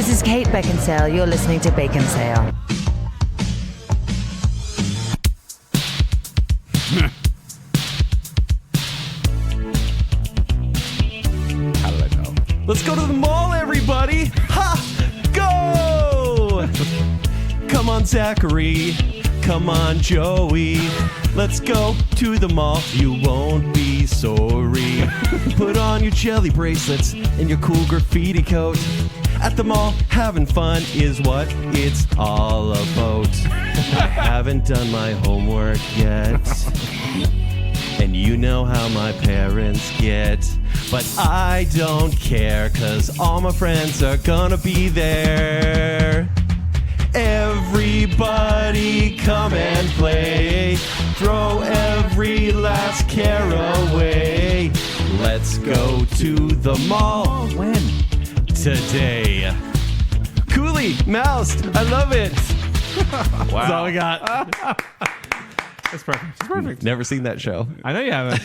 This is Kate Baconsale. You're listening to Baconsale. How did I know? Let's go to the mall, everybody! Ha! Go! Come on, Zachary. Come on, Joey. Let's go to the mall. You won't be sorry. Put on your jelly bracelets and your cool graffiti coat. At the mall, having fun is what it's all about. I haven't done my homework yet. And you know how my parents get. But I don't care, 'cause all my friends are gonna be there. Everybody come and play. Throw every last care away. Let's go to the mall. When? Today. Cooley, M.A.S.H, I love it. Wow. That's all we got. That's perfect. It's perfect. Never seen that show. I know you haven't.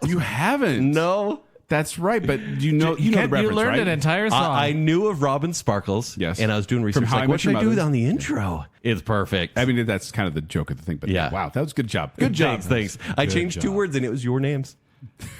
You haven't? No. That's right, but you know the reference, you learned right? an entire song. I knew of Robin Sparkles. Yes. And I was doing research. How I Like, Met what should Your I do Mother. on the intro? It's perfect. I mean, that's kind of the joke of the thing, but Yeah. wow, that was a good job. Good job. Thanks. I changed 2 words and it was your names.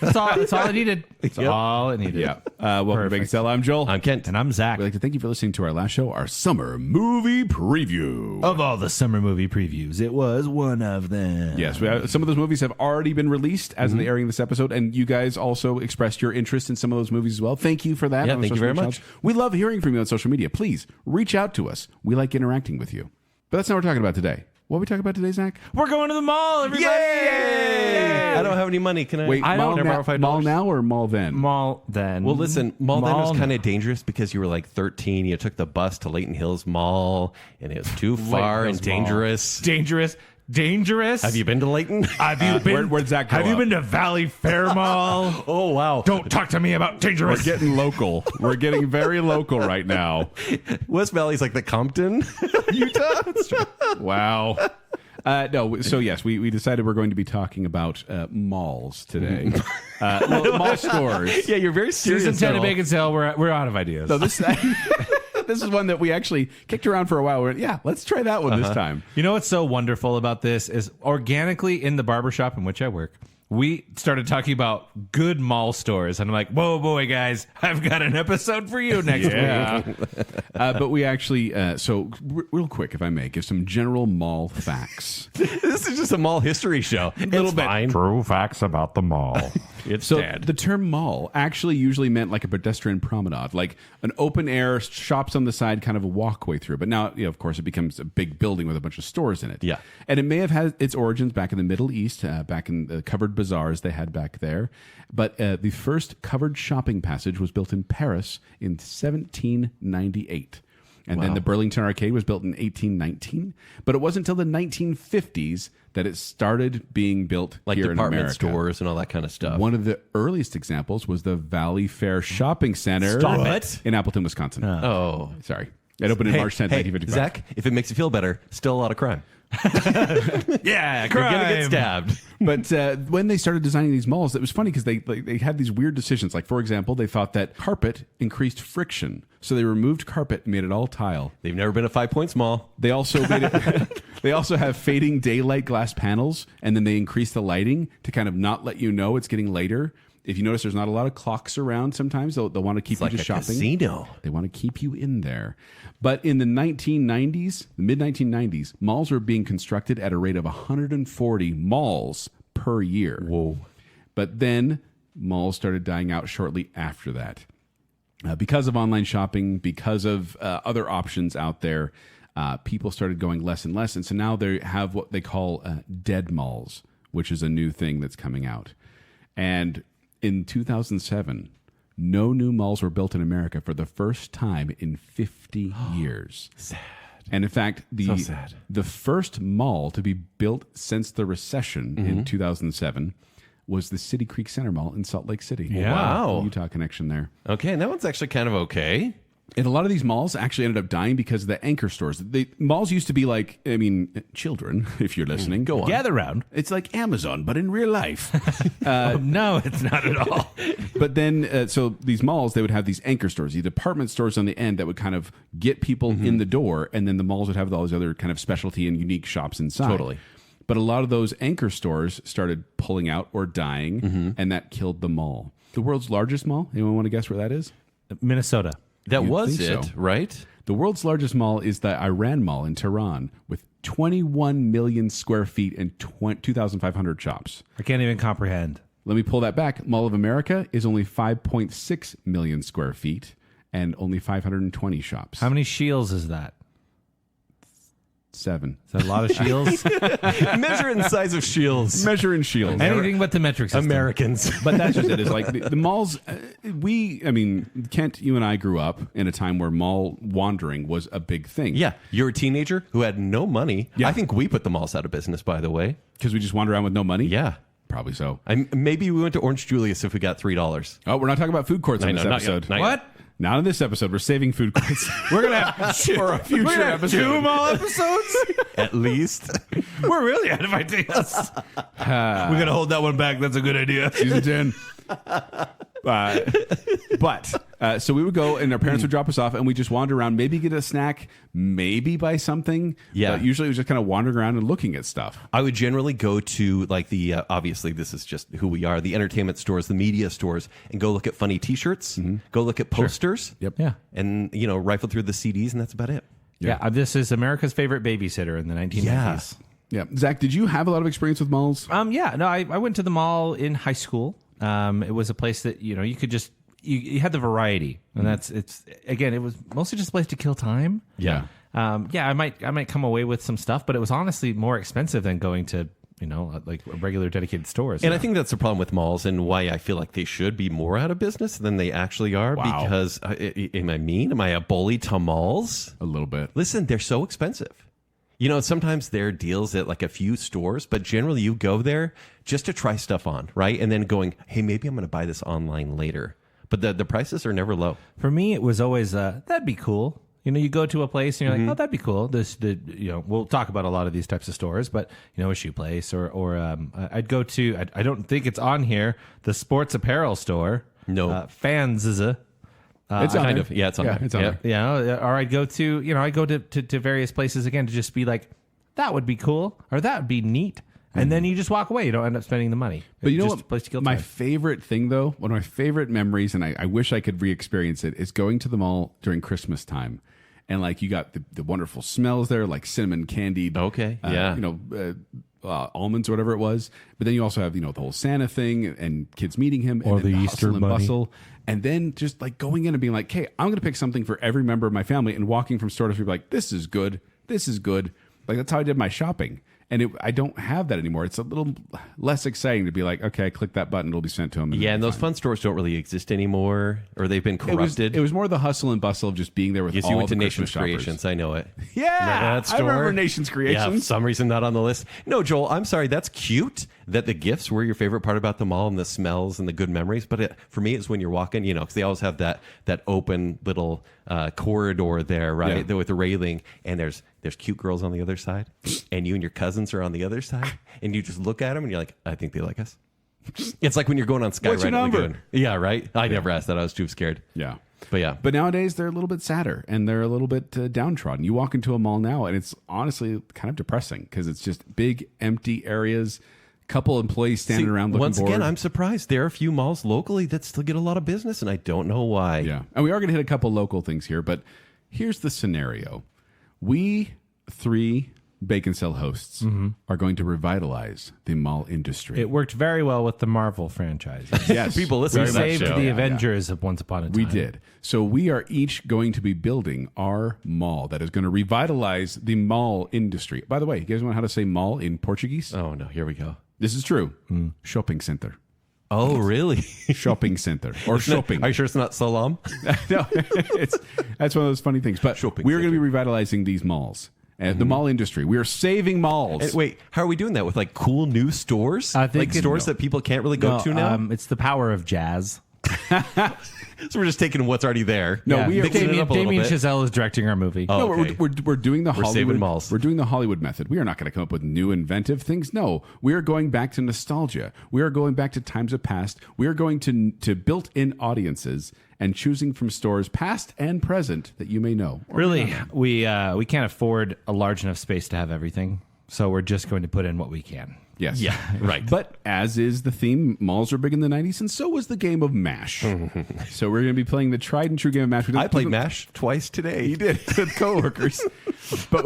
That's all it needed. That's Yep. all it needed. Yeah. Welcome Perfect. to Baconsale. I'm Joel. I'm Kent. And I'm Zach. We'd like to thank you for listening to our last show, our summer movie preview. Of all the summer movie previews, it was one of them. Yes, some of those movies have already been released as of the airing of this episode, and you guys also expressed your interest in some of those movies as well. Thank you for that. Yeah, on our thank you social very media much. channels. We love hearing from you on social media. Please reach out to us. We like interacting with you. But that's not what we're talking about today. What are we talking about today, Zach? We're going to the mall, everybody. Yay! I don't have any money. Can I? Wait, I mall, don't now, $5? mall now or mall then? Mall then. Well, listen, mall then was Mall kind of dangerous because you were like 13. You took the bus to Layton Hills Mall, and it was too far and Hills Mall. dangerous. Dangerous. Have you been to Layton? Have you been? where'd Zach grow Have you up? been to Valley Fair Mall? Oh, wow. Don't talk to me about dangerous. We're getting local. We're getting very local right now. West Valley's like the Compton, Utah. Wow. No, so yes, we decided we're going to be talking about malls today. Mall stores. Yeah, you're very serious. Season 10 of though. Baconsale, we're out of ideas. So this this is one that we actually kicked around for a while. Let's try that one this time. You know what's so wonderful about this is organically in the barbershop in which I work, we started talking about good mall stores. And I'm like, whoa, boy, guys, I've got an episode for you next week. But we actually, real quick, if I may, give some general mall facts. This is just a mall history show. Little bit. Fine. True facts about the mall. It's So dead. the term mall actually usually meant like a pedestrian promenade, like an open air shops on the side, kind of a walkway through. But now, of course, it becomes a big building with a bunch of stores in it. Yeah. And it may have had its origins back in the Middle East, back in the covered bazaars they had back there. But the first covered shopping passage was built in Paris in 1798. And then the Burlington Arcade was built in 1819. But it wasn't until the 1950s that it started being built like here in department America. stores and all that kind of stuff. One of the earliest examples was the Valley Fair Shopping Center Stop it. in Appleton, Wisconsin. Oh. Sorry. It opened in March 10th, 1955. Zach, if it makes you feel better, still a lot of crime. Yeah, You're going to get stabbed. But when they started designing these malls, it was funny because they had these weird decisions. Like, for example, they thought that carpet increased friction. So they removed carpet and made it all tile. They've never been a 5 Points mall. They also made it. They also have fading daylight glass panels, and then they increase the lighting to kind of not let you know it's getting later. If you notice, there's not a lot of clocks around. Sometimes they'll want to keep It's you like just a shopping. casino. They want to keep you in there. But in the 1990s, the mid 1990s, malls were being constructed at a rate of 140 malls per year. Whoa. But then malls started dying out shortly after that. Because of online shopping, because of other options out there, people started going less and less. And so now they have what they call dead malls, which is a new thing that's coming out. And in 2007, no new malls were built in America for the first time in 50 years. Sad. And in fact, So sad. the first mall to be built since the recession in 2007 was the City Creek Center Mall in Salt Lake City. Yeah. Wow. Utah connection there. Okay, and that one's actually kind of okay. And a lot of these malls actually ended up dying because of the anchor stores. Malls used to be like, I mean, children, if you're listening, go on. Gather round. It's like Amazon, but in real life. No, it's not at all. But then, so these malls, they would have these anchor stores, these department stores on the end that would kind of get people in the door. And then the malls would have all these other kind of specialty and unique shops inside. Totally. But a lot of those anchor stores started pulling out or dying, and that killed the mall. The world's largest mall, anyone want to guess where that is? Minnesota. That You'd was think it, so. right? The world's largest mall is the Iran Mall in Tehran with 21 million square feet and 2,500 shops. I can't even comprehend. Let me pull that back. Mall of America is only 5.6 million square feet and only 520 shops. How many shields is that? 7. Is that a lot of shields? Measure in the size of shields. Measure in shields. Anything but the metric system. Americans. But that's just it. Is like the malls. I mean, Kent, you and I grew up in a time where mall wandering was a big thing. Yeah, you're a teenager who had no money. Yeah. I think we put the malls out of business, by the way. Because we just wander around with no money. Yeah. Probably so. Maybe we went to Orange Julius if we got $3. Oh, we're not talking about food courts on this not episode. yet, not What? Not in this episode. We're saving food courts. We're gonna have for a future episode. 2 mall episodes? At least. We're really out of ideas. We're going to hold that one back. That's a good idea. Season 10. So we would go and our parents would drop us off and we just wander around, maybe get a snack, maybe buy something. Yeah. But usually it was just kind of wandering around and looking at stuff. I would generally go to like the, obviously this is just who we are, the entertainment stores, the media stores, and go look at funny t-shirts, go look at posters. Yep. Yeah. And, rifle through the CDs, and that's about it. Yeah. This is America's favorite babysitter in the 1990s. Yeah. Zach, did you have a lot of experience with malls? Yeah. No, I went to the mall in high school. It was a place that, you could just, you had the variety. And it was mostly just a place to kill time. Yeah. I might come away with some stuff, but it was honestly more expensive than going to, like regular dedicated stores. And I think that's the problem with malls and why I feel like they should be more out of business than they actually are. Wow. Because, am I mean? Am I a bully to malls? A little bit. Listen, they're so expensive. Sometimes there are deals at like a few stores, but generally you go there just to try stuff on, right? And then going, hey, maybe I'm going to buy this online later. But the prices are never low. For me, it was always, that'd be cool. You go to a place and you're like, oh, that'd be cool. We'll talk about a lot of these types of stores, but a shoe place or I'd go to, I don't think it's on here, the sports apparel store. No. Fans is a. It's kind of. Yeah, it's on there. It's on there. Yeah, or I'd go to, I go to various places again to just be like, that would be cool, or that would be neat. And then you just walk away. You don't end up spending the money. But you know Just what? a place to kill My time. favorite thing, though, one of my favorite memories, and I wish I could re-experience it, is going to the mall during Christmas time. And like you got the wonderful smells there, like cinnamon candied. Okay, yeah. Almonds or whatever it was. But then you also have, the whole Santa thing and kids meeting him. Or and then the hustle Easter and Bunny. bustle. And then just like going in and being like, hey, I'm going to pick something for every member of my family and walking from store to store, like, this is good. This is good. Like that's how I did my shopping. And I don't have that anymore. It's a little less exciting to be like, okay, click that button, it'll be sent to them. Yeah, and those fun stores don't really exist anymore, or they've been corrupted. It was more the hustle and bustle of just being there with Yes, all you went the to Christmas Nations shoppers. Creations. I know it. Yeah, That I remember store? Nations Yeah, Creations. for some reason not on the list. No, Joel, I'm sorry. That's cute that the gifts were your favorite part about the mall and the smells and the good memories. But for me, it's when you're walking, because they always have that open little corridor there, right, Yeah. there with the railing, and there's cute girls on the other side, and you and your cousins are on the other side, and you just look at them and you're like, I think they like us. It's like when you're going on Skyride. What's your number? Lagoon. Yeah, right. I never asked that. I was too scared. Yeah. But yeah. But nowadays, they're a little bit sadder and they're a little bit downtrodden. You walk into a mall now, and it's honestly kind of depressing because it's just big, empty areas, couple employees standing around looking once bored. again, I'm surprised. There are a few malls locally that still get a lot of business, and I don't know why. Yeah. And we are going to hit a couple local things here, but here's the scenario. We 3 Baconsale hosts are going to revitalize the mall industry. It worked very well with the Marvel franchises. Yes. People listen We to that saved show. the Yeah, Avengers of Once Upon a Time. We did. So we are each going to be building our mall that is going to revitalize the mall industry. By the way, you guys know how to say mall in Portuguese? Oh, no. Here we go. This is true. Shopping center. Oh, really? Shopping center. Or shopping. Are you sure it's not Salam? No, that's one of those funny things. But Shopping we're going to be revitalizing these malls. And the mall industry. We are saving malls. And wait, how are we doing that? With like cool new stores? I think like stores that people can't really go to now? It's the power of jazz. So we're just taking what's already there. No, we are- mixing it up a little Damien bit. Chazelle is directing our movie. Oh, No, okay. we're doing the Hollywood. saving malls. We're doing the Hollywood method. We are not going to come up with new inventive things. No, we are going back to nostalgia. We are going back to times of past. We are going to built-in audiences and choosing from stores past and present that you may know. Or Really, may not know. we can't afford a large enough space to have everything, so we're just going to put in what we can. Yes. Yeah, right. But as is the theme, malls are big in the 90s, and so was the game of M.A.S.H. So we're going to be playing the tried and true game of M.A.S.H. I played M.A.S.H. twice today. You did with coworkers, but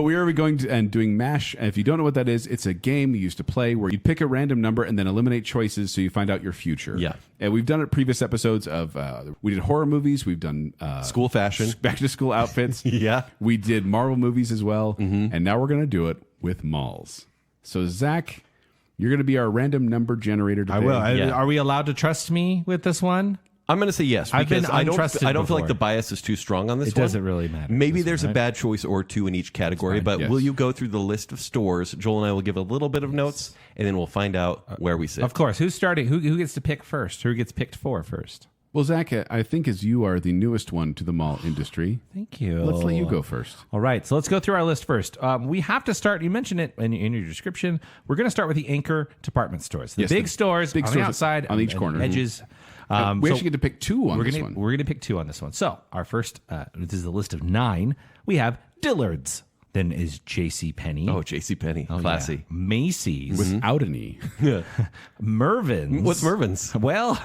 we are going to and doing M.A.S.H. And if you don't know what that is, it's a game you used to play where you pick a random number and then eliminate choices so you find out your future. Yeah. And we've done it previous episodes of we did horror movies, we've done School fashion. back to school outfits. Yeah. We did Marvel movies as well, and now we're going to do it with malls. So Zach, you're going to be our random number generator today. I will. Yeah. Are we allowed to trust me with this one? I'm going to say yes I've been because I don't untrusted feel like before. the bias is too strong on this It one. doesn't really matter. Maybe This there's one, a right? bad choice or two in each category, but Yes. will you go through the list of stores? Joel and I will give a little bit of notes, and then we'll find out where we sit. Of course. Who's starting? Who gets to pick first? Who gets picked for first? Well, Zach, I think as you are the newest one to the mall industry, Thank you. let's let you go first. All right, so let's go through our list first. We have to start. You mentioned it in your description. We're going to start with the anchor department stores, the Yes, big the stores big on stores the outside, on each and corner. edges. We so actually get to pick two on we're this gonna one. we're gonna pick two on this one. So our first, this is a list of 9. We have Dillard's. Then is J.C. Penney. Oh, JCPenney. Classy. Macy's. Without any. Mervyn's. What's Mervyn's? Well,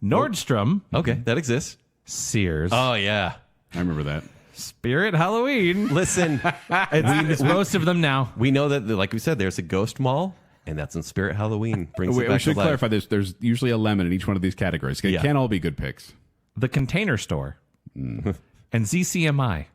Nordstrom. Okay, that exists. Sears. Oh, yeah. I remember that. Spirit Halloween. Listen, It's most of them now. we know that, like we said, there's a ghost mall, and that's in Spirit Halloween. Brings it We back should to life. clarify this. There's usually a lemon in each one of these categories. It Yeah. can't all be good picks. The Container Store. And ZCMI.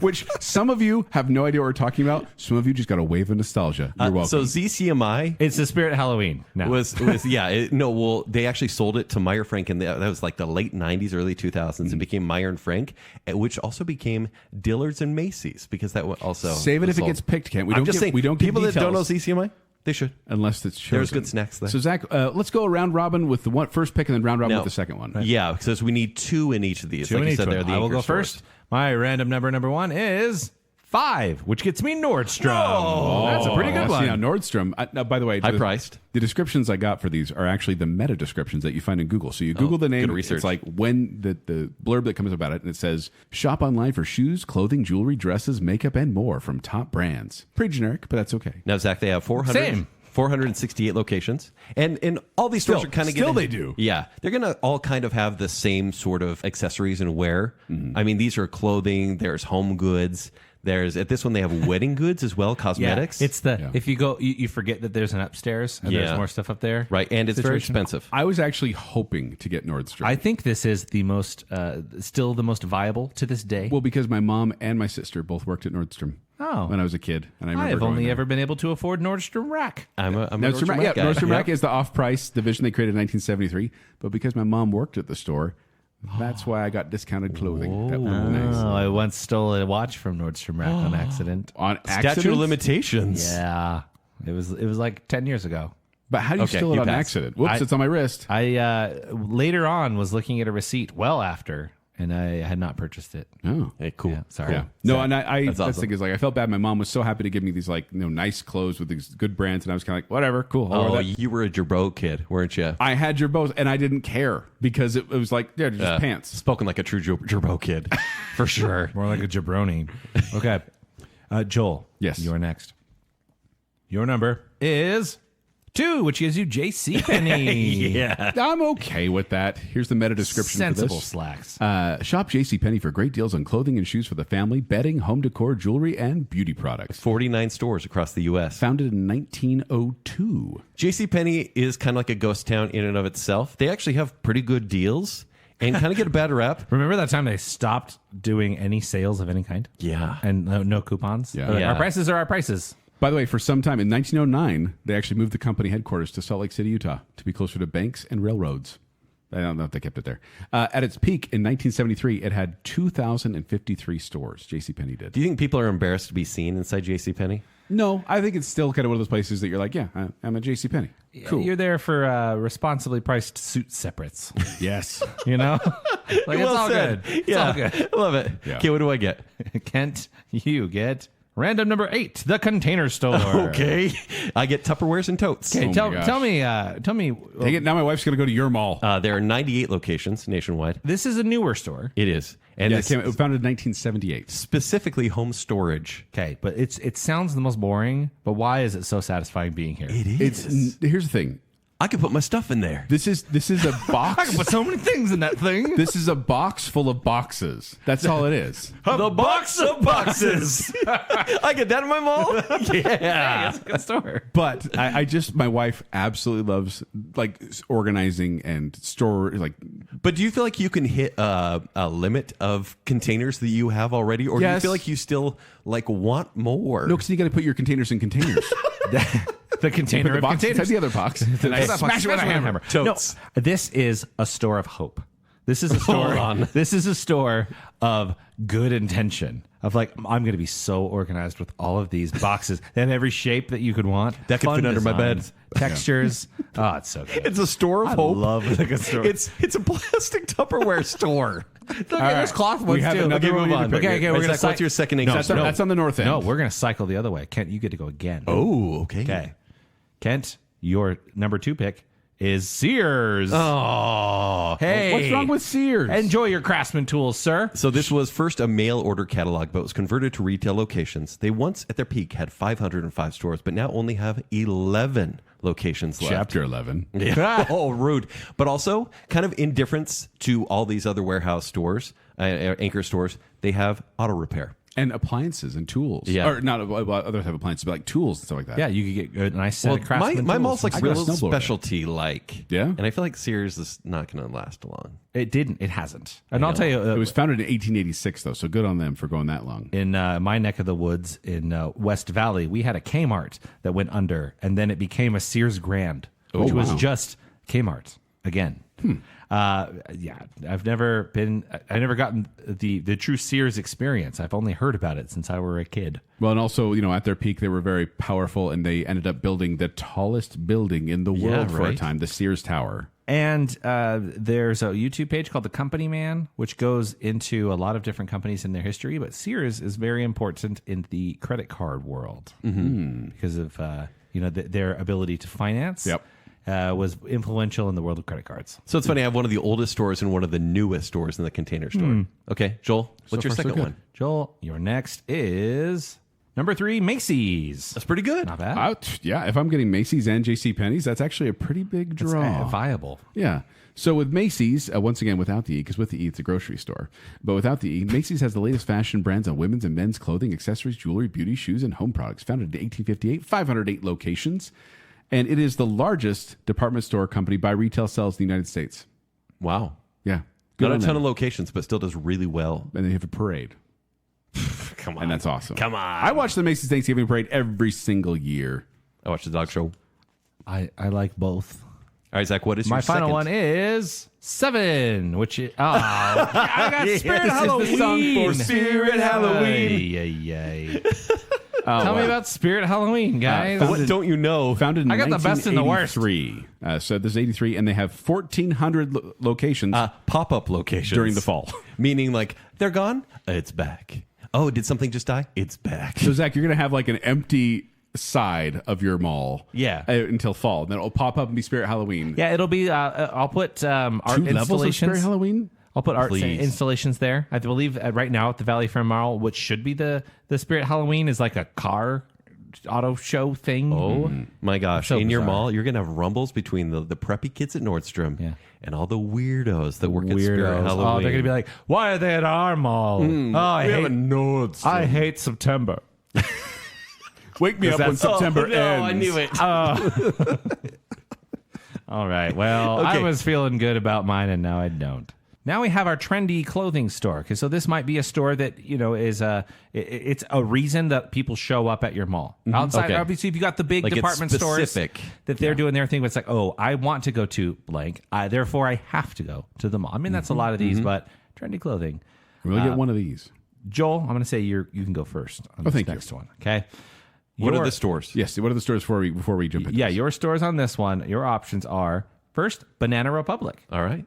Which some of you have no idea what we're talking about. Some of you just got a wave of nostalgia. You're welcome. So ZCMI It's the Spirit Halloween now. was they actually sold it to Meyer Frank, and that was like the late 90s, early 2000s, and became Meyer and Frank, which also became Dillard's and Macy's, because that also Save it was if it sold. gets picked, Kent. We I'm don't just give, saying, we don't give people that don't know details ZCMI, they should. unless it's chosen. There's good snacks there. So Zach, let's go round robin with the first pick and then round robin Now, with the second one. Yeah, because we need 2 in each of these. Two Like in you each said, one. they're the I will anchor go stores. first. My random number 1 is 5, which gets me Nordstrom. That's a pretty good See, one. now Nordstrom. Now, by the way, High priced. The descriptions I got for these are actually the meta descriptions that you find in Google. So you Google the name. good research. It's like when the blurb that comes about it, and it says shop online for shoes, clothing, jewelry, dresses, makeup, and more from top brands. Pretty generic, but that's okay. Now, Zach, they have 468 locations, and all these stores Still- are kind of still they do. Yeah, they're gonna all kind of have the same sort of accessories and wear. I mean, these are clothing. There's home goods. There's at this one they have wedding goods as well, cosmetics. It's if you go, you forget that there's an upstairs and there's Yeah. more stuff up there. right, and it's very Situation. expensive. I was actually hoping to get Nordstrom. I think this is the most, still the most viable to this day. well, because my mom and my sister both worked at Nordstrom when I was a kid, and I remember I've going only there. ever been able to afford Nordstrom Rack. I'm a Nordstrom Rack, Rack guy. Nordstrom Rack Yep. is the off-price division they created in 1973. But because my mom worked at the store, that's why I got discounted clothing. That was nice. Oh, I once stole a watch from Nordstrom Rack on accident. On Statute accident? of limitations. Yeah, it was like 10 years ago. But how do you Okay, steal it you on pass. accident? Whoops, it's on my wrist. I later on was looking at a receipt well after, and I had not purchased it. Oh. Hey, cool. Yeah, sorry. Yeah. No, and that's awesome. the thing is, like, I felt bad. My mom was so happy to give me these, like, nice clothes with these good brands, and I was kind of like, whatever, cool. I'll Oh, wear that. you were a Gerbeau kid, weren't you? I had your both, and I didn't care because it was like, they're just pants. Spoken like a true Gerbeau kid, for sure. More like a jabroni. Okay. Joel. Yes. You're next. Your number is 2, which gives you J.C. Penney. Yeah. I'm okay with that. Here's the meta description Sensible for this. slacks. Shop JCPenney for great deals on clothing and shoes for the family, bedding, home decor, jewelry, and beauty products. 49 stores across the U.S. Founded in 1902. JCPenney is kind of like a ghost town in and of itself. They actually have pretty good deals and kind of get a bad rep. Remember that time they stopped doing any sales of any kind? Yeah. And no coupons? Yeah. They're like, Yeah. Our prices are our prices. By the way, for some time, in 1909, they actually moved the company headquarters to Salt Lake City, Utah, to be closer to banks and railroads. I don't know if they kept it there. At its peak in 1973, it had 2,053 stores. JCPenney did. Do you think people are embarrassed to be seen inside JCPenney? No, I think it's still kind of one of those places that you're like, yeah, I'm a JCPenney. Cool. You're there for responsibly priced suit separates. Yes. You know? Like, it's all said. good. It's Yeah, all good. I love it. Yeah. Okay, what do I get? Kent, you get random number 8, the Container Store. Okay, I get Tupperwares and totes. Okay, Oh my tell gosh. me. Dang it, now my wife's going to go to your mall. There are 98 locations nationwide. This is a newer store. It is. And yeah, it's it was founded in 1978. specifically home storage. Okay, but it sounds the most boring. But why is it so satisfying being here? Here's the thing. I could put my stuff in there. This is a I box. can put so many things in that thing. This is a box full of boxes. That's all it is. The box of boxes. I get that in my mall. Yeah. It's a good store. But my wife absolutely loves like organizing and store like. But do you feel like you can hit a limit of containers that you have already, or do you Yes. feel like you still like want more? No, because you got to put your containers in containers. The container Put the of box containers. inside the other box. And I smash it with a hammer. Totes. No, this is a store of hope. This is a store. on. This is a store of good intention. Of like, I'm going to be so organized with all of these boxes and every shape that you could want. That could Fun fit under my bed. designs, textures. Oh, it's so good. It's a store of I hope. love the good store. It's a plastic Tupperware store. Look, right. there's cloth We ones have too. another Okay, one move we need on. to pick. Okay, we're going to Zach, what's your second That's, example? that's on the north end. No, we're going to cycle the other way. Kent, you get to go again. Oh, okay. Okay. Kent, your number 2 pick is Sears. Oh. Hey. What's wrong with Sears? Enjoy your Craftsman tools, sir. So this was first a mail order catalog, but was converted to retail locations. They once, at their peak, had 505 stores, but now only have 11 locations left. Chapter 11. Yeah. Oh, rude. But also, kind of indifference to all these other warehouse stores, anchor stores, they have auto repair. And appliances and tools. Yeah. Or not others have appliances, but like tools and stuff like that. Yeah, you could get a nice set of my Craftsman tools. mall's like I got a real snowblower. specialty like. Yeah? And I feel like Sears is not going to last long. It didn't. It hasn't. And I'll tell you, It was founded in 1886, though, so good on them for going that long. in my neck of the woods in West Valley, we had a Kmart that went under, and then it became a Sears Grand, which was wow. just Kmart again. Yeah, I've never gotten the true Sears experience. I've only heard about it since I were a kid. Well, and also, at their peak, they were very powerful, and they ended up building the tallest building in the world for a right. time, the Sears Tower. And there's a YouTube page called The Company Man, which goes into a lot of different companies in their history. But Sears is very important in the credit card world because of their ability to finance. Yep. Was influential in the world of credit cards. So it's funny, I have one of the oldest stores and one of the newest stores in the Container Store. Okay, Joel, what's your far, so second good. one? Joel, your next is number 3, Macy's. That's pretty good. Not bad. Yeah, if I'm getting Macy's and JCPenney's, that's actually a pretty big draw. Viable. Yeah. So with Macy's, once again, without the E, because with the E, it's a grocery store. But without the E, Macy's has the latest fashion brands on women's and men's clothing, accessories, jewelry, beauty, shoes, and home products. Founded in 1858, 508 locations. And it is the largest department store company by retail sales in the United States. Wow. Yeah. Not a on ton them. of locations, but still does really well. And they have a parade. Come on. And that's awesome. Come on. I watch the Macy's Thanksgiving parade every single year. I watched the dog show. I like both. All right, Zach, what is My your final second? one is 7, which is I got Spirit this is the Halloween. song for Spirit Halloween. Ay. Tell me about Spirit Halloween, guys. What don't you know? Founded in I got the best and the worst. 1983. So this is 83, and they have 1,400 locations Pop-up locations. during the fall. Meaning, like, they're gone, it's back. Oh, did something just die? It's back. So, Zach, you're going to have like an empty side of your mall Yeah. until fall. Then it'll pop up and be Spirit Halloween. Yeah, it'll be. I'll put art 2 levels of installations. Spirit Halloween? I'll put art Please. installations there. I believe right now at the Valley Fair Mall, which should be the Spirit Halloween, is like a car auto show thing. Oh my gosh! So in your bizarre. mall, you're gonna have rumbles between the preppy kids at Nordstrom Yeah. and all the weirdos that work at Spirit Halloween. Oh, they're gonna be like, "Why are they at our mall? Oh, I hate September." Wake me up when September ends. I knew it. All right. Well, I Okay. was feeling good about mine, and now I don't. Now we have our trendy clothing store. Okay, so this might be a store that is it's a reason that people show up at your mall. Outside, Okay. obviously, if you got the big Like it's department stores specific. that they're doing their thing, but it's like, oh, I want to go to blank, therefore I have to go to the mall. I mean, that's a lot of these, but trendy clothing. We'll get one of these. Joel, I'm going to say you can go first on this thank you. next one. Okay, What are the stores? Yes. What are the stores before we jump into Yeah, this? your stores on this one, your options are first, Banana Republic. All right.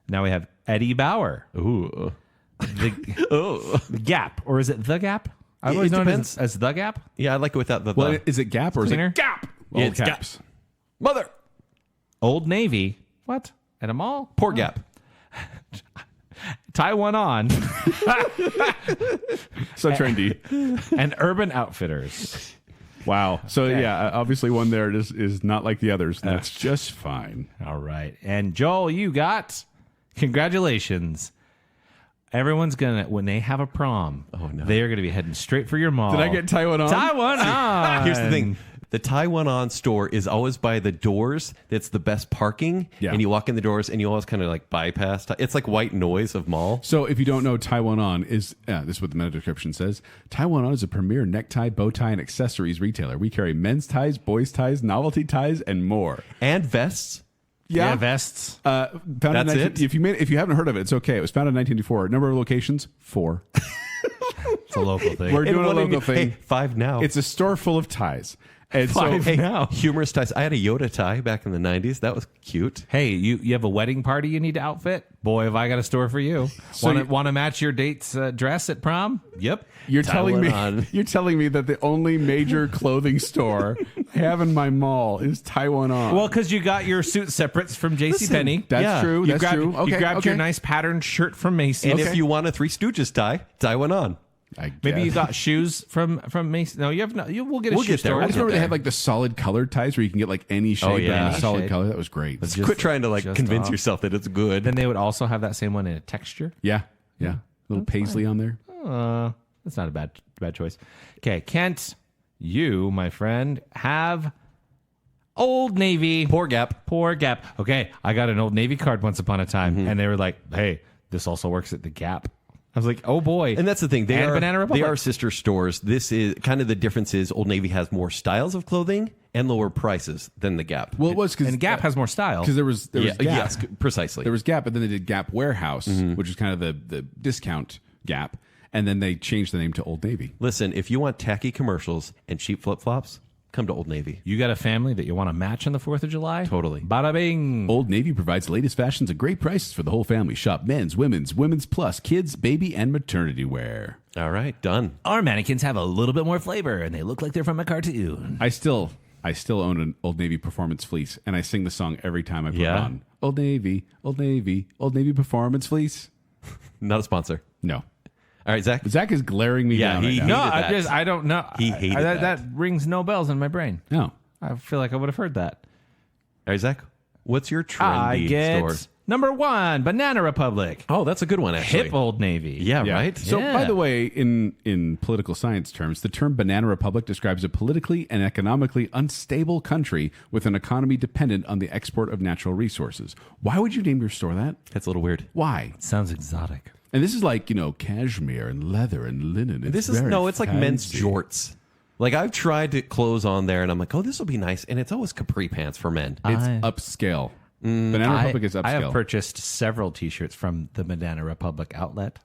Now we have Eddie Bauer. Ooh. The Gap. Or is it The Gap? I've always It known it depends. as The Gap. Yeah, I like it without the. Well, is it Gap or is Cleaner? it Gap? Yeah, All it's Gap. caps. Mother. Old Navy. What? At a mall? Poor Gap. Taiwan On. So trendy. And Urban Outfitters. Wow. So yeah, obviously one there is not like the others. And that's just fine. All right. And Joel, you got congratulations. Everyone's gonna when they have a prom, they're gonna be heading straight for your mall. Did I get Taiwan on? Taiwan On? Here's the thing. The Taiwan On store is always by the doors. That's the best parking. Yeah. And you walk in the doors and you always kind of like bypass. It's like white noise of mall. So if you don't know, Taiwan On is, this is what the meta description says. Taiwan On is a premier necktie, bow tie, and accessories retailer. We carry men's ties, boys' ties, novelty ties, and more. And vests. Yeah, vests. Found That's in it? If you haven't heard of it, it's okay. It was founded in 1984. Number of locations, 4. It's a local thing. We're doing a And local thing. Hey, 5 now. It's a store full of ties. And Five so, now. Humorous ties. I had a Yoda tie back in the 90s. That was cute. Hey, you have a wedding party you need to outfit? Boy, have I got a store for you. So Want to match your date's dress at prom? Yep. you're telling Taiwan me On. you're telling me that the only major clothing store I have in my mall is Taiwan On. Well, because you got your suit separates from JCPenney. that's yeah. true. You That's grabbed, true. Okay, you grabbed your okay. nice patterned shirt from Macy's. And if you want a Three Stooges tie, Taiwan On. Maybe you guess. got shoes from Macy's. No, you have not. We'll get a We'll shoe get there. store. I just remember there. they had like the solid colored ties where you can get like any shape yeah. and a solid Shade. color. That was great. Just- Quit trying to like just convince off. yourself that it's good. Then they would also have that same one in a texture. Yeah. Little paisley on there. That's not a bad choice. Okay, Kent, you, my friend, have Old Navy. Poor Gap. Poor Gap. Okay, I got an Old Navy card once upon a time, and they were like, "Hey, this also works at the Gap." I was like, "Oh boy!" And that's the thing. And Banana Republic. They are sister stores. This is kind of the difference is Old Navy has more styles of clothing and lower prices than the Gap. Well, it was because and Gap has more style. because there was Gap. yes, precisely. There was Gap, but then they did Gap Warehouse, which is kind of the discount Gap, and then they changed the name to Old Navy. Listen, if you want tacky commercials and cheap flip flops, come to Old Navy. You got a family that you want to match on the 4th of July? Totally. Bada bing. Old Navy provides the latest fashions and great prices for the whole family. Shop men's, women's plus, kids, baby, and maternity wear. All right, done. Our mannequins have a little bit more flavor, and they look like they're from a cartoon. I still own an Old Navy performance fleece, and I sing the song every time I put it Yeah? on. Old Navy, Old Navy, Old Navy performance fleece. Not a sponsor. No. All right, Zach. Zach is glaring me Yeah, down he- right No, now. hated that. I don't know. He hated that. that. That rings no bells in my brain. No. I feel like I would have heard that. All right, Zach. What's your I trendy get store? number 1, Banana Republic. Oh, that's a good one, actually. Hip Old Navy. Yeah, Yeah. right? So, Yeah. by the way, in political science terms, the term Banana Republic describes a politically and economically unstable country with an economy dependent on the export of natural resources. Why would you name your store that? That's a little weird. Why? Sounds exotic. And this is like, cashmere and leather and linen. It's like men's fancy. jorts. Like I've tried to clothes on there, and I'm like, oh, this will be nice, and it's always capri pants for men. It's upscale. Banana Republic is upscale. I have purchased several T-shirts from the Banana Republic outlet.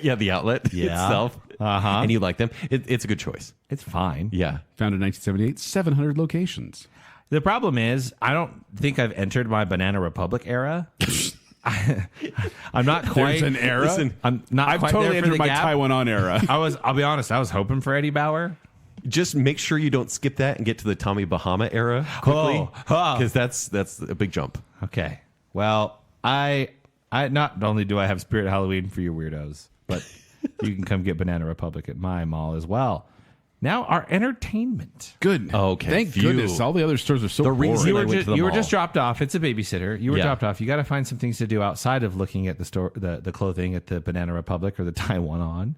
Yeah, the outlet itself. Uh-huh. And you like them. It's a good choice. It's fine. Yeah. Founded in 1978, 700 locations. The problem is, I don't think I've entered my Banana Republic era. I'm not quite. There's an era? Listen, I'm not I've quite totally there for entered the my Gap. Taiwan On era. I'll be honest, I was hoping for Eddie Bauer. Just make sure you don't skip that and get to the Tommy Bahama era quickly, Oh. because that's a big jump. Okay. Well, I not only do I have Spirit Halloween for you weirdos, but you can come get Banana Republic at my mall as well. Now our entertainment. Good. Okay, Thank phew. goodness. All the other stores are so The boring. reason You I were, went to the you were mall. just dropped off. It's a babysitter. You were Yeah. dropped off. You got to find some things to do outside of looking at the store, the clothing at the Banana Republic or the Taiwan On.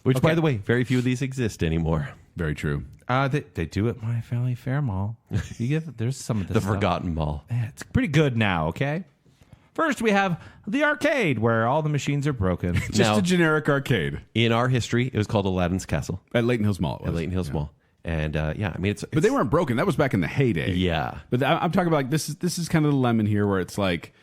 Which, by the way, very few of these exist anymore. Very true. They do at my Family Fair Mall. You get there's some of this The stuff. Forgotten Mall. Yeah, it's pretty good now. Okay. First, we have the arcade where all the machines are broken. Just Now- a generic arcade In our history, it was called Aladdin's Castle at Leighton Hills Mall. It was. at Leighton Hills Mall. And yeah, I mean, But they weren't broken. That was back in the heyday. Yeah. But I'm talking about like this is kind of the lemon here where it's like,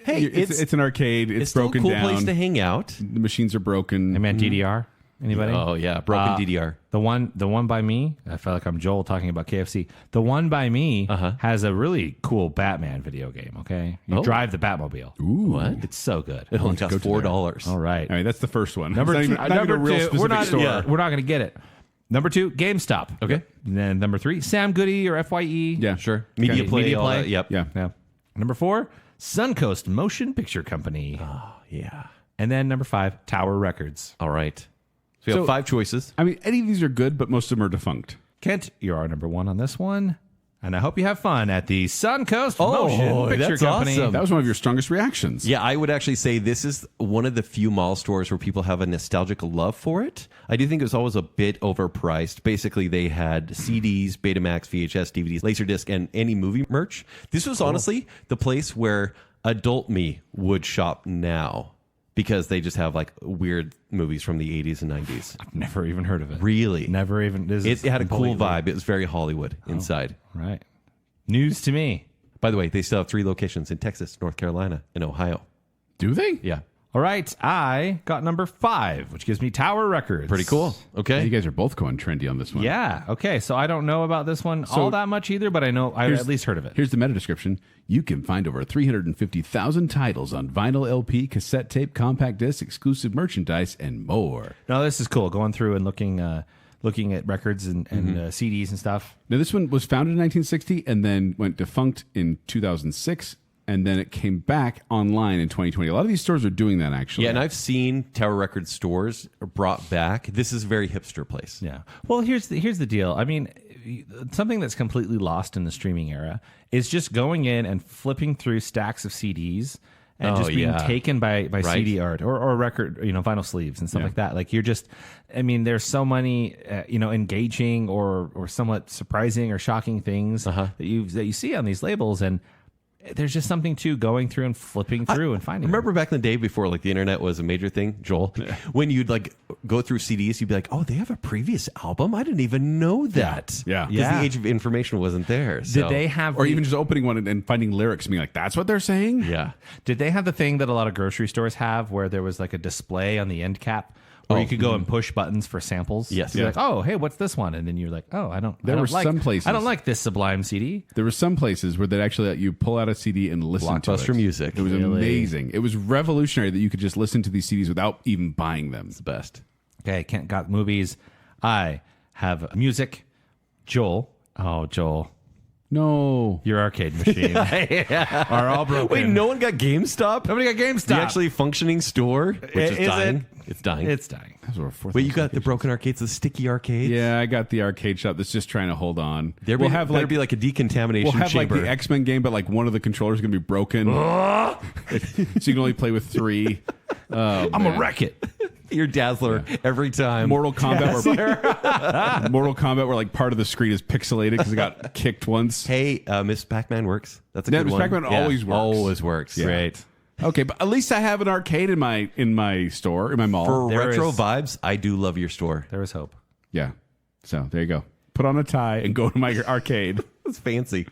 Hey, it's an arcade. It's still broken a cool down. place to hang out. The machines are broken. I meant DDR. Anybody? Oh yeah, broken DDR. The one by me. I feel like I'm Joel talking about KFC. The one by me has a really cool Batman video game. Okay, you drive the Batmobile. Ooh. What? It's so good. It only costs $4. All right. All right, that's the first one. Number It's two. not even a real specific We're not. store. Yeah, we're not going to get it. Number 2, GameStop. Okay. And then number 3, Sam Goody or FYE. Yeah, Sure. Okay. Media Play. Media all Play. that. Yep. Yeah. Yeah. Number 4, Suncoast Motion Picture Company. Oh, yeah. And then number 5, Tower Records. All right. So we have 5 choices. I mean, any of these are good, but most of them are defunct. Kent, you're our number 1 on this one. And I hope you have fun at the Suncoast Motion Picture that's Company. awesome. That was one of your strongest reactions. Yeah, I would actually say this is one of the few mall stores where people have a nostalgic love for it. I do think it was always a bit overpriced. Basically, they had CDs, Betamax, VHS, DVDs, Laserdisc, and any movie merch. This was honestly the place where adult me would shop now because they just have like weird movies from the 80s and 90s. I've never even heard of it. Really? Never even. It had a cool vibe. It was very Hollywood inside. Right. News to me. By the way, they still have 3 locations in Texas, North Carolina, and Ohio. Do they? Yeah. All right. I got number 5, which gives me Tower Records. Pretty cool. Okay. You guys are both going trendy on this one. Yeah. Okay. So I don't know about this one all that much either, but I know I've at least heard of it. Here's the meta description. You can find over 350,000 titles on vinyl, LP, cassette tape, compact disc, exclusive merchandise, and more. No, this is cool. Going through and looking at records and CDs and stuff. Now, this one was founded in 1960 and then went defunct in 2006, and then it came back online in 2020. A lot of these stores are doing that, actually. Yeah, and I've seen Tower Records stores brought back. This is a very hipster place. Yeah. Well, here's the deal. I mean, something that's completely lost in the streaming era is just going in and flipping through stacks of CDs and just being taken by CD art or record, vinyl sleeves and stuff like that. Like there's so many, engaging or somewhat surprising or shocking things that you see on these labels, and there's just something to going through and flipping through and finding. Remember back in the day before like the internet was a major thing, Joel, when you'd like go through CDs, you'd be like, oh, they have a previous album? I didn't even know that. Yeah. Because the age of information wasn't there. So. Did they have, or even just opening one and finding lyrics and being like, that's what they're saying? Yeah. Did they have the thing that a lot of grocery stores have where there was like a display on the end cap? Where you could go and push buttons for samples. Yes. You're like, oh, hey, what's this one? And then you're like, oh, I don't like some places. I don't like this Sublime CD. There were some places where they'd actually let you pull out a CD and listen to it. Blockbuster music. It was amazing. It was revolutionary that you could just listen to these CDs without even buying them. It's the best. Okay, Kent got movies. I have music. Joel. Oh, Joel. No. Your arcade machine are all broken. Wait, no one got GameStop? Nobody got GameStop. The actually functioning store? Which is dying. It's dying. It's dying. Those were 4th Wait, you got the broken arcades, the sticky arcades? Yeah, I got the arcade shop that's just trying to hold on. We'll have be like a decontamination We'll have chamber. like the X-Men game, but like one of the controllers is going to be broken. So you can only play with 3. I'm going to wreck it. Your Dazzler every time. Mortal Kombat where like part of the screen is pixelated because it got kicked once. Hey, Miss Pac-Man works. That's a good Miss one. Pac-Man always works. Always works. Yeah. Great. Okay, but at least I have an arcade in my store, in my mall. For There retro is- vibes, I do love your store. There was hope. Yeah. So there you go. Put on a tie and go to my arcade. It's fancy.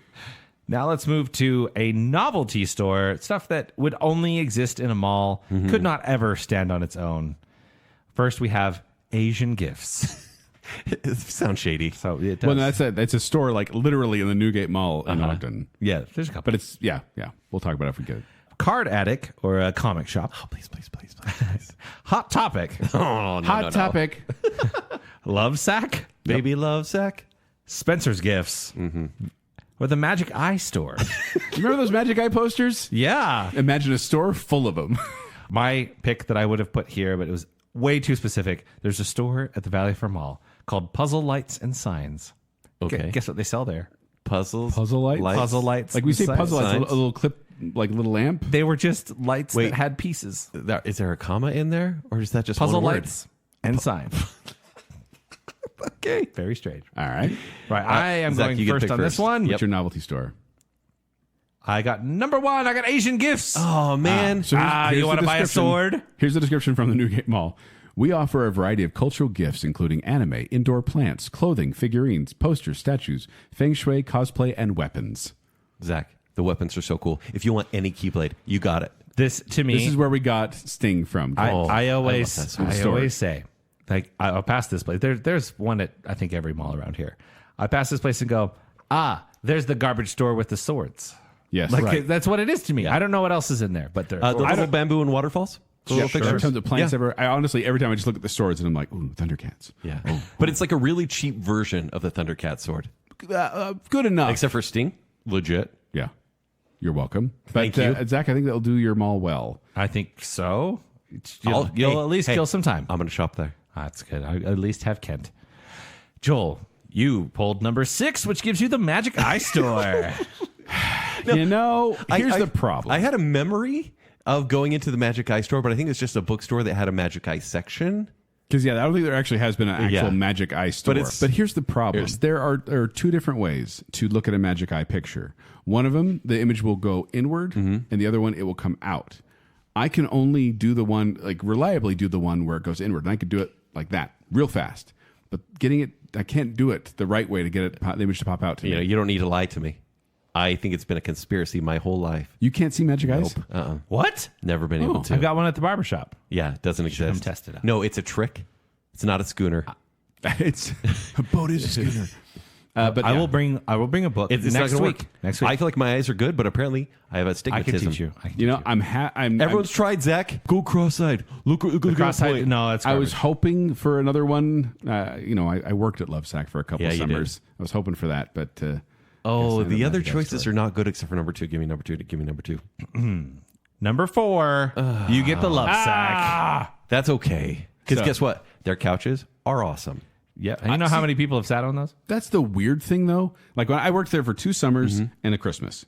Now let's move to a novelty store, stuff that would only exist in a mall, could not ever stand on its own. First, we have Asian gifts. It sounds shady. So it does. Well, it's a store like literally in the Newgate Mall in Ogden. Yeah, there's a couple. But it's yeah. We'll talk about it if we get it. Card Attic or a comic shop. Oh, please. Hot Topic. Oh, no, Hot topic. Love Sack. Baby love Zack. Spencer's Gifts. Or the Magic Eye store. Remember those Magic Eye posters? Yeah. Imagine a store full of them. My pick that I would have put here, but it was way too specific. There's a store at the Valley Fair Mall called Puzzle Lights and Signs. Okay. Guess what they sell there? Puzzles. Puzzle lights? Puzzle lights. Like we say and puzzle lights, signs. a little clip, like little lamp. They were just lights Wait. that had pieces. Is there a comma in there? Or is that just Puzzle one word? lights and signs. Okay. Very strange. All right. Right. I am Zach, going you get to first pick on this first. one. What's your novelty store? I got number 1. I got Asian Gifts. Oh, man. So here's you the want to buy a description. sword? Here's the description from the Newgate Mall. We offer a variety of cultural gifts, including anime, indoor plants, clothing, figurines, posters, statues, feng shui, cosplay, and weapons. Zach, the weapons are so cool. If you want any Keyblade, you got it. This to me. This is where we got Sting from. I love that always so much. say Like I'll pass this place. There's one at I think every mall around here. I pass this place and go, there's the garbage store with the swords. Yes, Like that's what it is to me. I don't know what else is in there, but there. The little bamboo and waterfalls. The little Sure. pictures. Tons of plants everywhere. I honestly, every time I just look at the swords and I'm like, ooh, Thundercats. Yeah, but it's like a really cheap version of the Thundercat sword, Good enough. except for Sting. Legit. Yeah. You're welcome. But, Thank you. Zach, I think that'll do your mall well. I think so. I'll- You'll at least kill some time. I'm going to shop there. That's good. I at least have Kent. Joel, you pulled number 6, which gives you the Magic Eye Store. Here's the problem. I had a memory of going into the Magic Eye store, but I think it's just a bookstore that had a Magic Eye section. Because, I don't think there actually has been an actual Magic Eye store. But here's the problem. There are two different ways to look at a Magic Eye picture. One of them, the image will go inward, and the other one, it will come out. I can only do the one, reliably do the one where it goes inward. And I could do it like that, real fast. But getting it, I can't do it the right way to get the image to pop out to me. You don't need to lie to me. I think it's been a conspiracy my whole life. You can't see Magic Eyes? What? Never been able to. I've got one at the barbershop. Yeah, it doesn't exist. come test it out. No, it's a trick. It's not a schooner. It's a boat is a schooner. But I will bring a book It's not next gonna week. work. Next week. I feel like my eyes are good, but apparently I have I can astigmatism. teach you. I'm Everyone's tried, Zach. Go cross-eyed. Look at the cross-eyed. No, it's I was garbage. hoping for another one. I worked at Lovesack for a couple Yeah, of you summers. I was hoping for that, but Oh, Yes, I the know other Magic Eye choices store. are not good except for number 2. Give me number 2. Give me number 2. Number 4. You get the love sack. That's okay. Because So- guess what? Their couches are awesome. Yeah. And you know how many people have sat on those? that's the weird thing, though. Like when I worked there for 2 summers and a Christmas,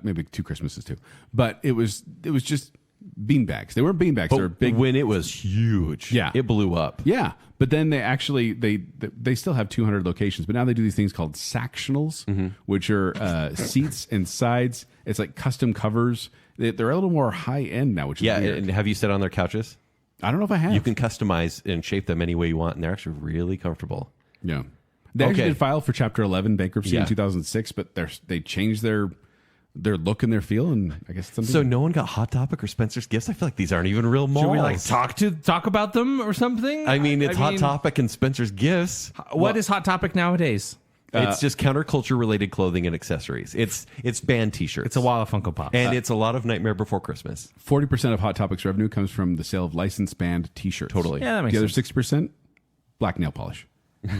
maybe 2 Christmases too. But it was just beanbags. They weren't beanbags. They were big. When it was huge, Yeah. it blew up. Yeah, but then they still have 200 locations, but now they do these things called sectionals, which are seats and sides. It's like custom covers. They're a little more high end now, which is Yeah, weird. and have you sat on their couches? I don't know if I have. You can customize and shape them any way you want, and they're actually really comfortable. Yeah, they actually Okay. did file for Chapter 11 bankruptcy Yeah. in 2006, but they changed their look and their feel, and I guess it's something. So no one got Hot Topic or Spencer's Gifts? I feel like these aren't even real malls. Should we talk about them or something? I mean, it's Hot Topic and Spencer's Gifts. What is Hot Topic nowadays? It's just counterculture related clothing and accessories. It's band T-shirts. It's a wall of Funko Pops. and it's a lot of Nightmare Before Christmas. 40% of Hot Topic's revenue comes from the sale of licensed band T-shirts. Totally. Yeah, that makes The other sense. 60%, black nail polish.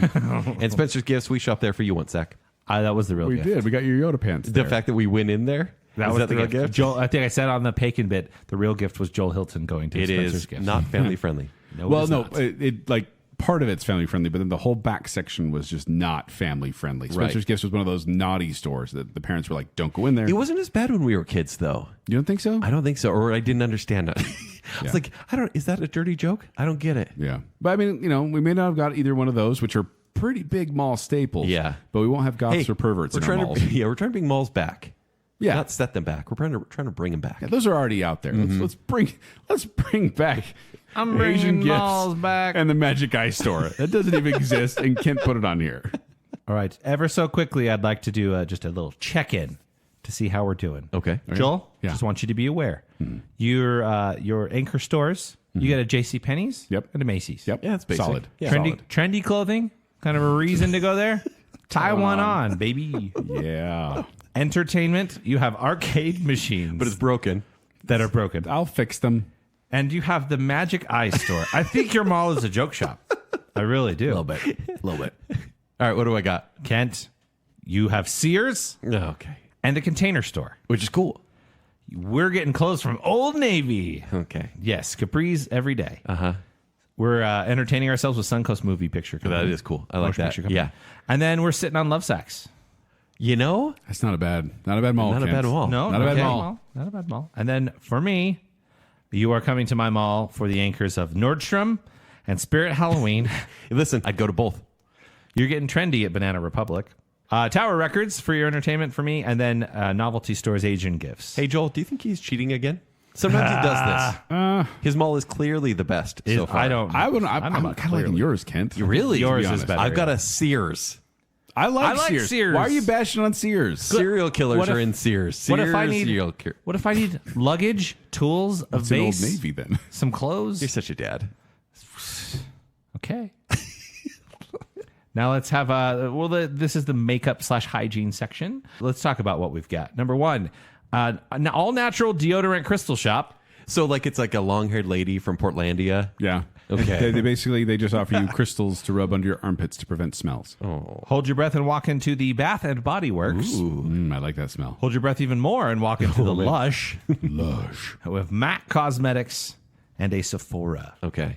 And Spencer's Gifts, we shop there for you once, Zach. That was the real We gift. did. We got your Yoda pants. The there. fact that we went in there. That is was that the real gift. Joel, I think I said on the Pagan bit, the real gift was Joel Hilton going to It Spencer's is Gifts. not family friendly. No, Well, it is no, not. it like part of it's family friendly, but then the whole back section was just not family friendly. Spencer's Gifts was one of those naughty stores that the parents were like, "Don't go in there." It wasn't as bad when we were kids, though. You don't think so? I don't think so, or I didn't understand it. I was like, is that a dirty joke? I don't get it. Yeah, but I mean, we may not have got either one of those, which are pretty big mall staples. Yeah. but we won't have goths or perverts in our malls. We're trying to bring malls back. Yeah. Not set them back. We're trying to bring them back. Yeah, those are already out there. Let's bring back. I'm bringing Asian Gifts malls back. and the Magic Eye Store. That doesn't even exist, and Kent put it on here. All right. Ever so quickly, I'd like to do just a little check-in to see how we're doing. Okay. Joel, Yeah. just want you to be aware. Your anchor stores, you get a JCPenney's Yep. and a Macy's. Yep, Yeah, it's basic. solid. Yeah. Trendy clothing, kind of a reason to go there. Tie one on, baby. Yeah, Entertainment, you have arcade machines But it's broken. that are broken. I'll fix them. And you have the Magic Eye Store. I think your mall is a joke shop. I really do. A little bit. All right, what do I got? Kent, you have Sears Okay. and a Container Store. Which is cool. We're getting clothes from Old Navy. Okay. Yes, capris every day. Uh-huh. We're entertaining ourselves with Suncoast Movie Picture Company. That is cool. I like Motion that. Picture Company. Yeah. And then we're sitting on Love Sacks. You know, That's not a bad mall. Not a Kent. bad mall. No, Not a bad okay. mall. Not a bad mall. And then for me, you are coming to my mall for the anchors of Nordstrom and Spirit Halloween. listen, I'd go to both. You're getting trendy at Banana Republic. Tower Records for your entertainment for me. And then Novelty Stores Asian Gifts. Hey, Joel, do you think he's cheating again? Sometimes he does this. His mall is clearly the best so far. I don't. I'm know kind of about liking clearly. yours, Kent. Really? Yours to be is honest. better. I've got a Sears. I like Sears. Sears. Why are you bashing on Sears? Serial killers What if- are in Sears. What if I Sears need? serial killer. What if I need luggage, tools, a It's an Old vase, Navy then. some clothes? You're such a dad. Okay. Now let's have this is the makeup/hygiene section. Let's talk about what we've got. Number one, an all natural deodorant crystal shop. So like it's like a long-haired lady from Portlandia. Yeah. Okay. They basically they just offer you crystals to rub under your armpits to prevent smells. Hold your breath and walk into the Bath and Body Works. I like that smell. Hold your breath even more and walk into the Lush. Lush. With MAC Cosmetics and a Sephora. Okay.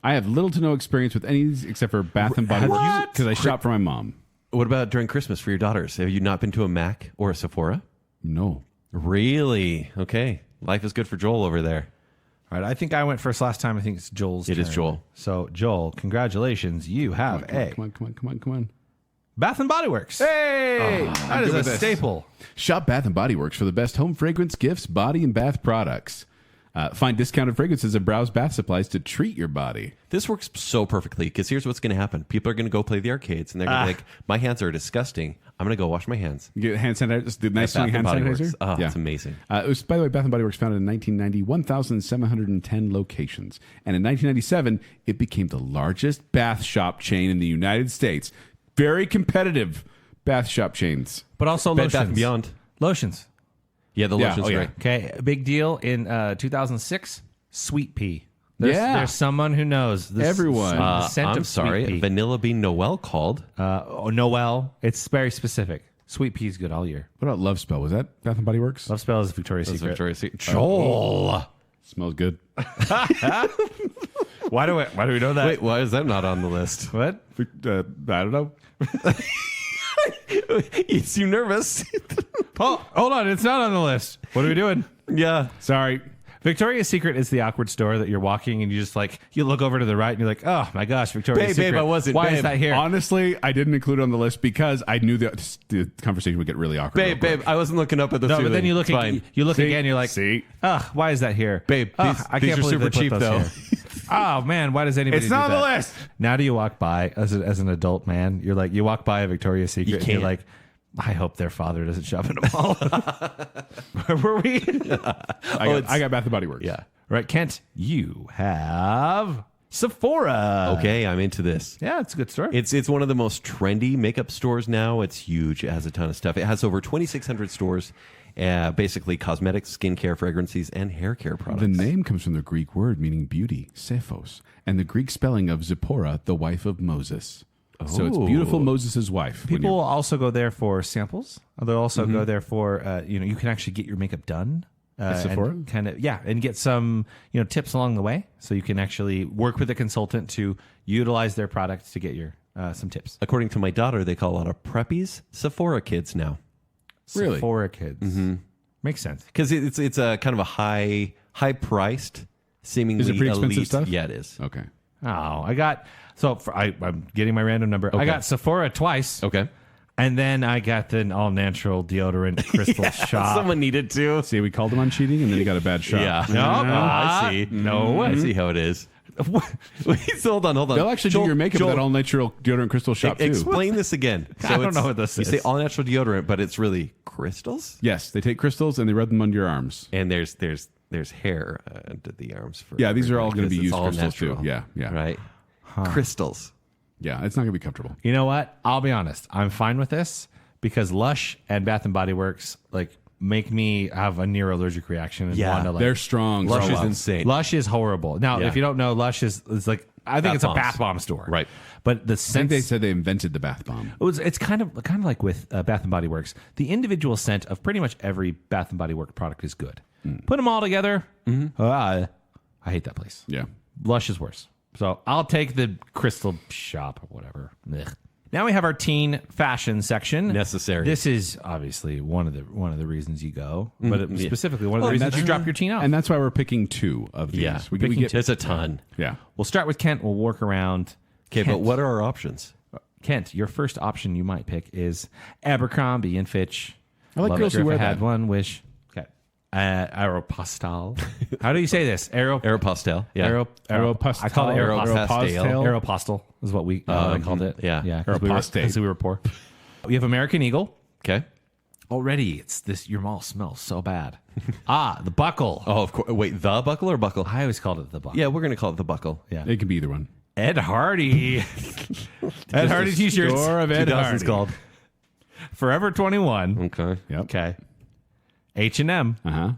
I have little to no experience with any of these except for Bath and Body Works because I shop for my mom. What about during Christmas for your daughters? Have you not been to a MAC or a Sephora? No. Really? Okay. Life is good for Joel over there. All right, I think I went first last time. I think it's Joel's It turn. is Joel. So, Joel, congratulations. You have Come on. Bath and Body Works. Hey! That is a staple. Shop Bath and Body Works for the best home fragrance, gifts, body, and bath products. Find discounted fragrances and browse bath supplies to treat your body. This works so perfectly because here's what's going to happen. People are going to go play the arcades and they're going to be like, my hands are disgusting. I'm going to go wash my hands. You get hand sanitizer, the nice Bath hand and Body sanitizer. Works. Oh, it's amazing. It was, by the way, Bath and Body Works founded in 1990, 1,710 locations. And in 1997, it became the largest bath shop chain in the United States. Very competitive bath shop chains. But also Bed lotions. Bath & Beyond. Lotions. Yeah, the lotion's great. Okay, big deal in 2006, Sweet Pea. There's someone who knows. Everyone. The scent I'm of sorry. Sweet Pea. Vanilla Bean Noel called. Noel. It's very specific. Sweet Pea is good all year. What about Love Spell? Was that Bath and Body Works? Love Spell is Victoria's That's Secret. Victoria's Secret. Joel. Smells good. Why do we know that? Wait, why is that not on the list? What? I don't know. You seem nervous. Oh, hold on. It's not on the list. What are we doing? Yeah. Sorry. Victoria's Secret is the awkward store that you're walking and you just like, you look over to the right and you're like, oh my gosh, Victoria's Secret. Babe, I wasn't. Why is Babe. that here? Honestly, I didn't include it on the list because I knew the conversation would get really awkward. real Babe, quick. I wasn't looking up at the No, ceiling. but then you look, It's fine. again, you're like, See? why is that here? Babe, these I are can't believe super they put cheap, those though. here. Oh man, why does anybody It's do not on that? the list. Now do you walk by as an adult man? You're like, you walk by a Victoria's Secret and you're can't. like, I hope their father doesn't shop in a mall. Where were we? I got Bath and Body Works. Yeah. Right, Kent, you have Sephora. Okay, I'm into this. Yeah, it's a good story. It's one of the most trendy makeup stores now. It's huge. It has a ton of stuff. It has over 2,600 stores, basically cosmetics, skincare, fragrances, and hair care products. The name comes from the Greek word meaning beauty, Sephos, and the Greek spelling of Zipporah, the wife of Moses. So it's beautiful Moses' wife. when People will you're- also go there for samples. They'll also go there for, you can actually get your makeup done. Sephora? And get some, tips along the way. So you can actually work with a consultant to utilize their products to get your some tips. According to my daughter, they call a lot of preppies Sephora kids now. Really? Sephora kids. Makes sense. Because it's a kind of a high priced, seemingly Is it pretty expensive elite. stuff? Yeah, it is. Okay. Oh, I'm getting my random number. I got Sephora twice. Okay. And then I got the all-natural deodorant crystal shop. Someone needed to. See, we called him on cheating, and then he got a bad shot. Yeah. No, I see. no. I see how it is. Wait, so hold on. They'll actually do your makeup with that all-natural deodorant crystal shop, too. Explain this again. So I don't it's- know what this you is. say all natural deodorant, but it's really crystals, Yes, they take crystals and they rub them under your arms. and there's hair under the arms. For Yeah, these are all going to because be it's used all crystals, too. natural. Yeah. Right. Crystals. Yeah, it's not going to be comfortable. You know what? I'll be honest. I'm fine with this because Lush and Bath and Body Works make me have a near allergic reaction and Yeah, want to They're strong. Lush so is well. insane. Lush is horrible. Now, Yeah. if you don't know, Lush is like I think Bath it's a bombs. bath bomb store, Right. But the I think scent they said they invented the bath bomb. it's kind of like with Bath and Body Works. The individual scent of pretty much every Bath and Body Works product is good. Put them all together. I hate that place. Yeah. Lush is worse. So I'll take the crystal shop or whatever. Ugh. Now we have our teen fashion section. Necessary. This is obviously one of the reasons you go, but specifically one of the And reasons that's- you drop your teen out. And that's why we're picking two of these. Yeah, we get there's a ton. Yeah. We'll start with Kent. We'll work around. Okay, Kent. but what are our options? Kent, your first option you might pick is Abercrombie and Fitch. I like Love girls it who if wear I had that. one wish. Okay. Aeropostale. How do you say this? Aeropostale. Yeah. Aeropostale. I call it Aeropostale. Aeropostale is what I called it. yeah. Yeah. Aeropostale. Because we were poor. We have American Eagle. Okay. Already, it's this. Your mall smells so bad. The buckle. Oh, of course. Wait, the buckle or buckle? I always called it the buckle. Yeah, we're gonna call it the buckle. Yeah. It can be either one. Ed Hardy. Ed Hardy t-shirts. Store of Ed 2000's Hardy. called. Forever 21. Okay. Yep. Okay. H&M. Uh-huh.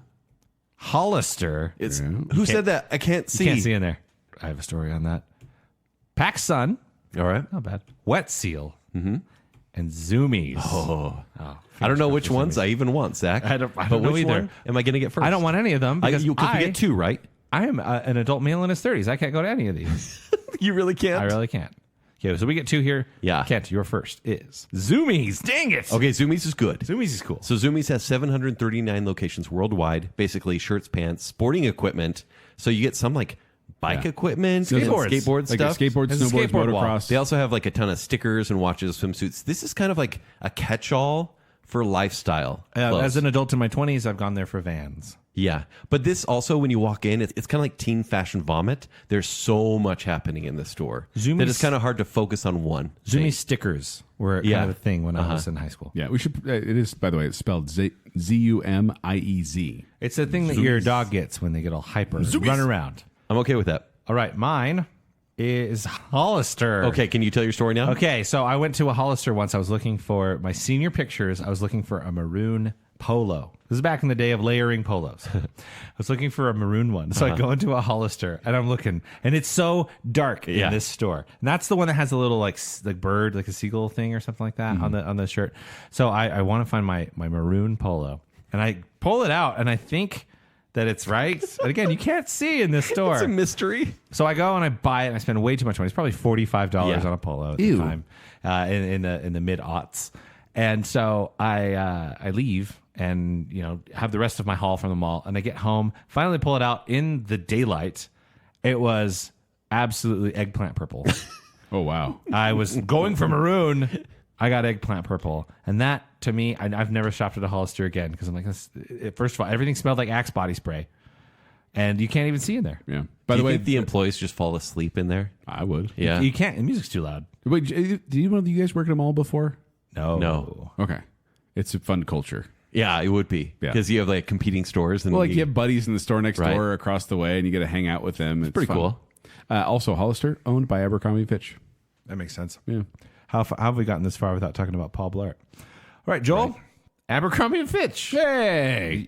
Hollister. It's who said that? I can't see. You can't see in there. I have a story on that. PacSun. All right. Not bad. Wet Seal. And Zoomies. Oh. I don't know which ones I even want, Zach. I don't but know which either. one am I going to get first? I don't want any of them because you get 2, right? I am an adult male in his 30s. I can't go to any of these. You really can't. I really can't. Okay, so we get 2 here. Yeah. Kent, your first is Zoomies. Dang it. Okay, Zoomies is good. Zoomies is cool. So Zoomies has 739 locations worldwide, basically shirts, pants, sporting equipment. So you get some like bike equipment, skateboard Like stuff. skateboard, There's a snowboards, skateboard wall. motocross. They also have like a ton of stickers and watches, swimsuits. This is kind of like a catch-all for lifestyle clothes. As an adult in my 20s, I've gone there for Vans. Yeah. But this also, when you walk in, it's kind of like teen fashion vomit. There's so much happening in this store Zoomies- that it's kind of hard to focus on one. Zoomies thing. stickers were Yeah. kind of a thing when I was in high school. Yeah, we should. It is, by the way, it's spelled Zumiez. It's the thing that your dog gets when they get all hyper and run around. I'm okay with that. All right, mine is Hollister. Okay, can you tell your story now? Okay, so I went to a Hollister once. I was looking for my senior pictures. I was looking for a maroon polo. This is back in the day of layering polos. I was looking for a maroon one. So I go into a Hollister and I'm looking, and it's so dark in this store. And that's the one that has a little like bird, like a seagull thing or something like that on the shirt. So I want to find my maroon polo, and I pull it out, and I think that it's right. And again, you can't see in this store. It's a mystery. So I go and I buy it, and I spend way too much money. It's probably $45 on a polo at the time, in the mid aughts. And so I leave and have the rest of my haul from the mall, and I get home, finally pull it out in the daylight. It was absolutely eggplant purple. Oh wow! I was going for maroon. I got eggplant purple, and that to me, I've never shopped at a Hollister again because I'm like, first of all, everything smelled like Axe body spray, and you can't even see in there. Yeah. By Do the you way, think the employees just fall asleep in there? I would. Yeah. You can't. The music's too loud. Wait, do you know you guys work at a mall before? No. Okay, it's a fun culture. Yeah, it would be. Yeah. Because you have like competing stores. And Well, like you have buddies in the store next Right. door across the way, and you get to hang out with them. It's pretty fun. cool. Also, Hollister owned by Abercrombie & Fitch. That makes sense. Yeah. How have we gotten this far without talking about Paul Blart? All right, Joel. Abercrombie & Fitch. Hey.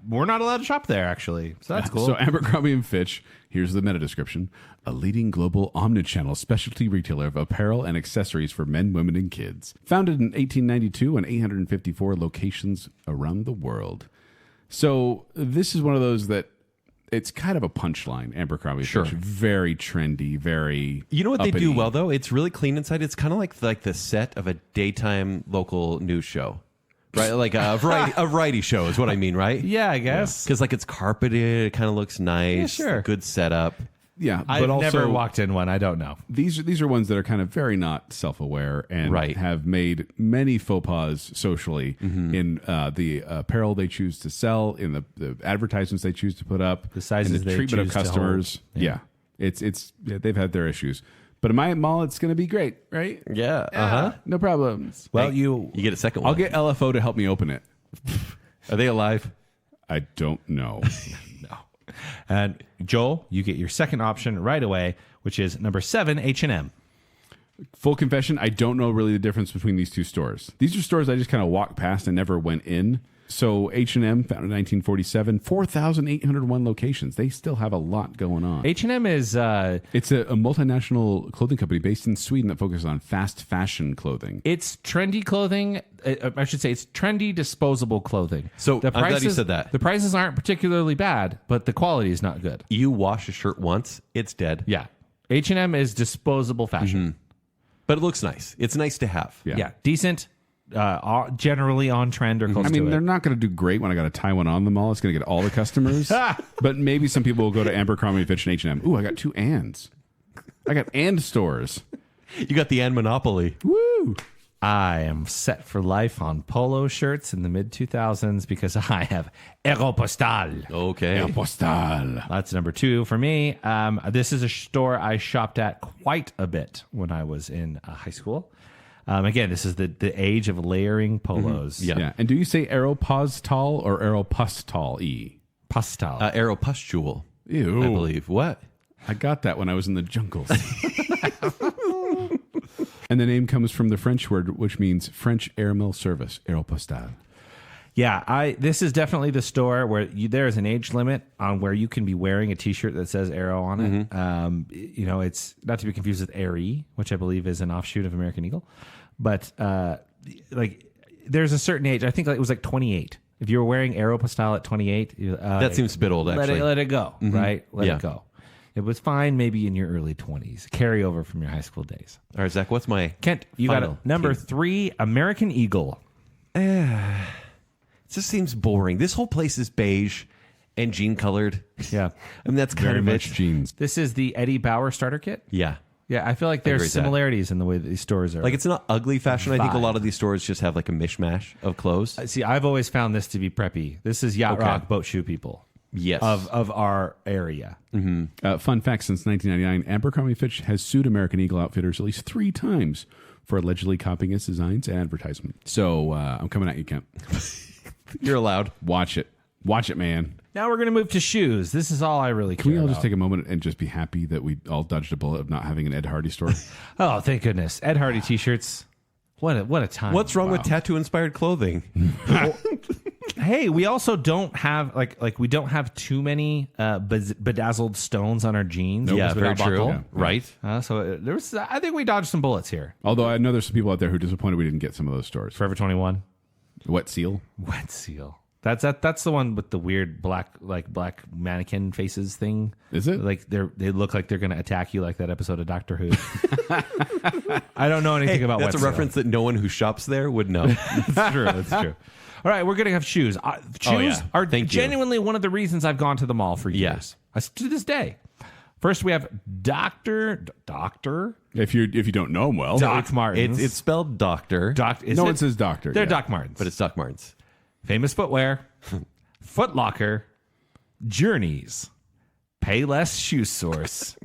We're not allowed to shop there, actually. So that's cool. So Abercrombie & Fitch, here's the meta description: a leading global omnichannel specialty retailer of apparel and accessories for men, women, and kids. Founded in 1892 and 854 locations around the world. So this is one of those that it's kind of a punchline, Abercrombie & Sure. Fitch. Very trendy, very You know what they do uppity. well, though? It's really clean inside. It's kind of like the set of a daytime local news show. Right? Like a variety show is what I mean, right? yeah, I guess. Because like it's carpeted, it kind of looks nice. Yeah, sure. Good setup. Yeah, I've but also never walked in one. I don't know. these are ones that are kind of very not self-aware and Right. have made many faux pas socially in the apparel they choose to sell, in the advertisements they choose to put up, The sizes in the they treatment of choose to customers. hold. Yeah. It's they've had their issues, but in my mall it's going to be great, right? Yeah. Uh-huh. No problems. Well, You get a second one. I'll get LFO to help me open it. Are they alive? I don't know. and Joel, you get your second option right away, which is number 7, H&M. Full confession, I don't know really the difference between these two stores. These are stores I just kind of walked past and never went in. So H&M, founded in 1947, 4,801 locations. They still have a lot going on. H&M is It's a multinational clothing company based in Sweden that focuses on fast fashion clothing. it's trendy clothing. I should say it's trendy disposable clothing. So, I'm glad you said that. The prices aren't particularly bad, but the quality is not good. You wash a shirt once, it's dead. Yeah. H&M is disposable fashion. But it looks nice. It's nice to have. Yeah. Decent, generally on trend or close I mean, to they're it. not going to do great when I got to tie one on the mall. It's going to get all the customers. But maybe some people will go to Abercrombie & Fitch and H&M. Ooh, I got 2 ands. I got and stores. You got the Ann Monopoly. Woo! I am set for life on polo shirts in the mid-2000s because I have Aeropostale. Okay. El Postal. That's number 2 for me. This is a store I shopped at quite a bit when I was in high school. Again, this is the age of layering polos. Yeah. And do you say Aeropostale or Aeropostale? Postal. Aeropustule, Ew. I believe. What? I got that when I was in the jungles. And the name comes from the French word, which means French airmail service, Aéropostale. Yeah, this is definitely the store where there is an age limit on where you can be wearing a T-shirt that says Aero on it. It's not to be confused with Airy, which I believe is an offshoot of American Eagle. But there's a certain age. I think it was 28. If you were wearing Aéropostale at 28, that seems a bit old. Actually, let it go. Right, let it go. It was fine maybe in your early 20s. Carry over from your high school days. All right, Zach, what's my Kent? You got it. Number 3, American Eagle. It just seems boring. This whole place is beige and jean colored. Yeah. I mean, that's kind Very of much it. jeans. This is the Eddie Bauer starter kit. Yeah. Yeah, I feel like agree there's with that. similarities in the way that these stores are. Like, it's not ugly fashion. I think a Vibe. lot of these stores just have like a mishmash of clothes. See, I've always found this to be preppy. This is yacht rock boat shoe people Yes. of our area. Fun fact, since 1999, Abercrombie & Fitch has sued American Eagle Outfitters at least 3 times for allegedly copying its designs and advertisement. So I'm coming at you, Kent. You're allowed. Watch it. Watch it, man. Now we're going to move to shoes. This is all I really care Can we all about. just take a moment and just be happy that we all dodged a bullet of not having an Ed Hardy store? Oh, thank goodness. Ed Hardy t-shirts. What a time. What's wrong with tattoo-inspired clothing? Hey, we also don't have we don't have too many bedazzled stones on our jeans. Yeah, very without true. buckle. Yeah. Right? I think we dodged some bullets here. Although I know there's some people out there who are disappointed we didn't get some of those stores. Forever 21. Wet Seal. Wet Seal. That's the one with the weird black mannequin faces thing. Is it? Like they look like they're going to attack you like that episode of Doctor Who. I don't know anything about That's Wet a reference that no one who shops there would know. That's true. That's true. All right, we're going to have shoes. Shoes yeah. are Thank you. genuinely one of the reasons I've gone to the mall for years. To this day. First, we have Doctor. If you don't know them well. Doc Martens. It's spelled doctor, No one says doctor. They're yeah. Doc Martens. but it's Doc Martens. Famous Footwear, Foot Locker, Journeys, Payless Shoe Source,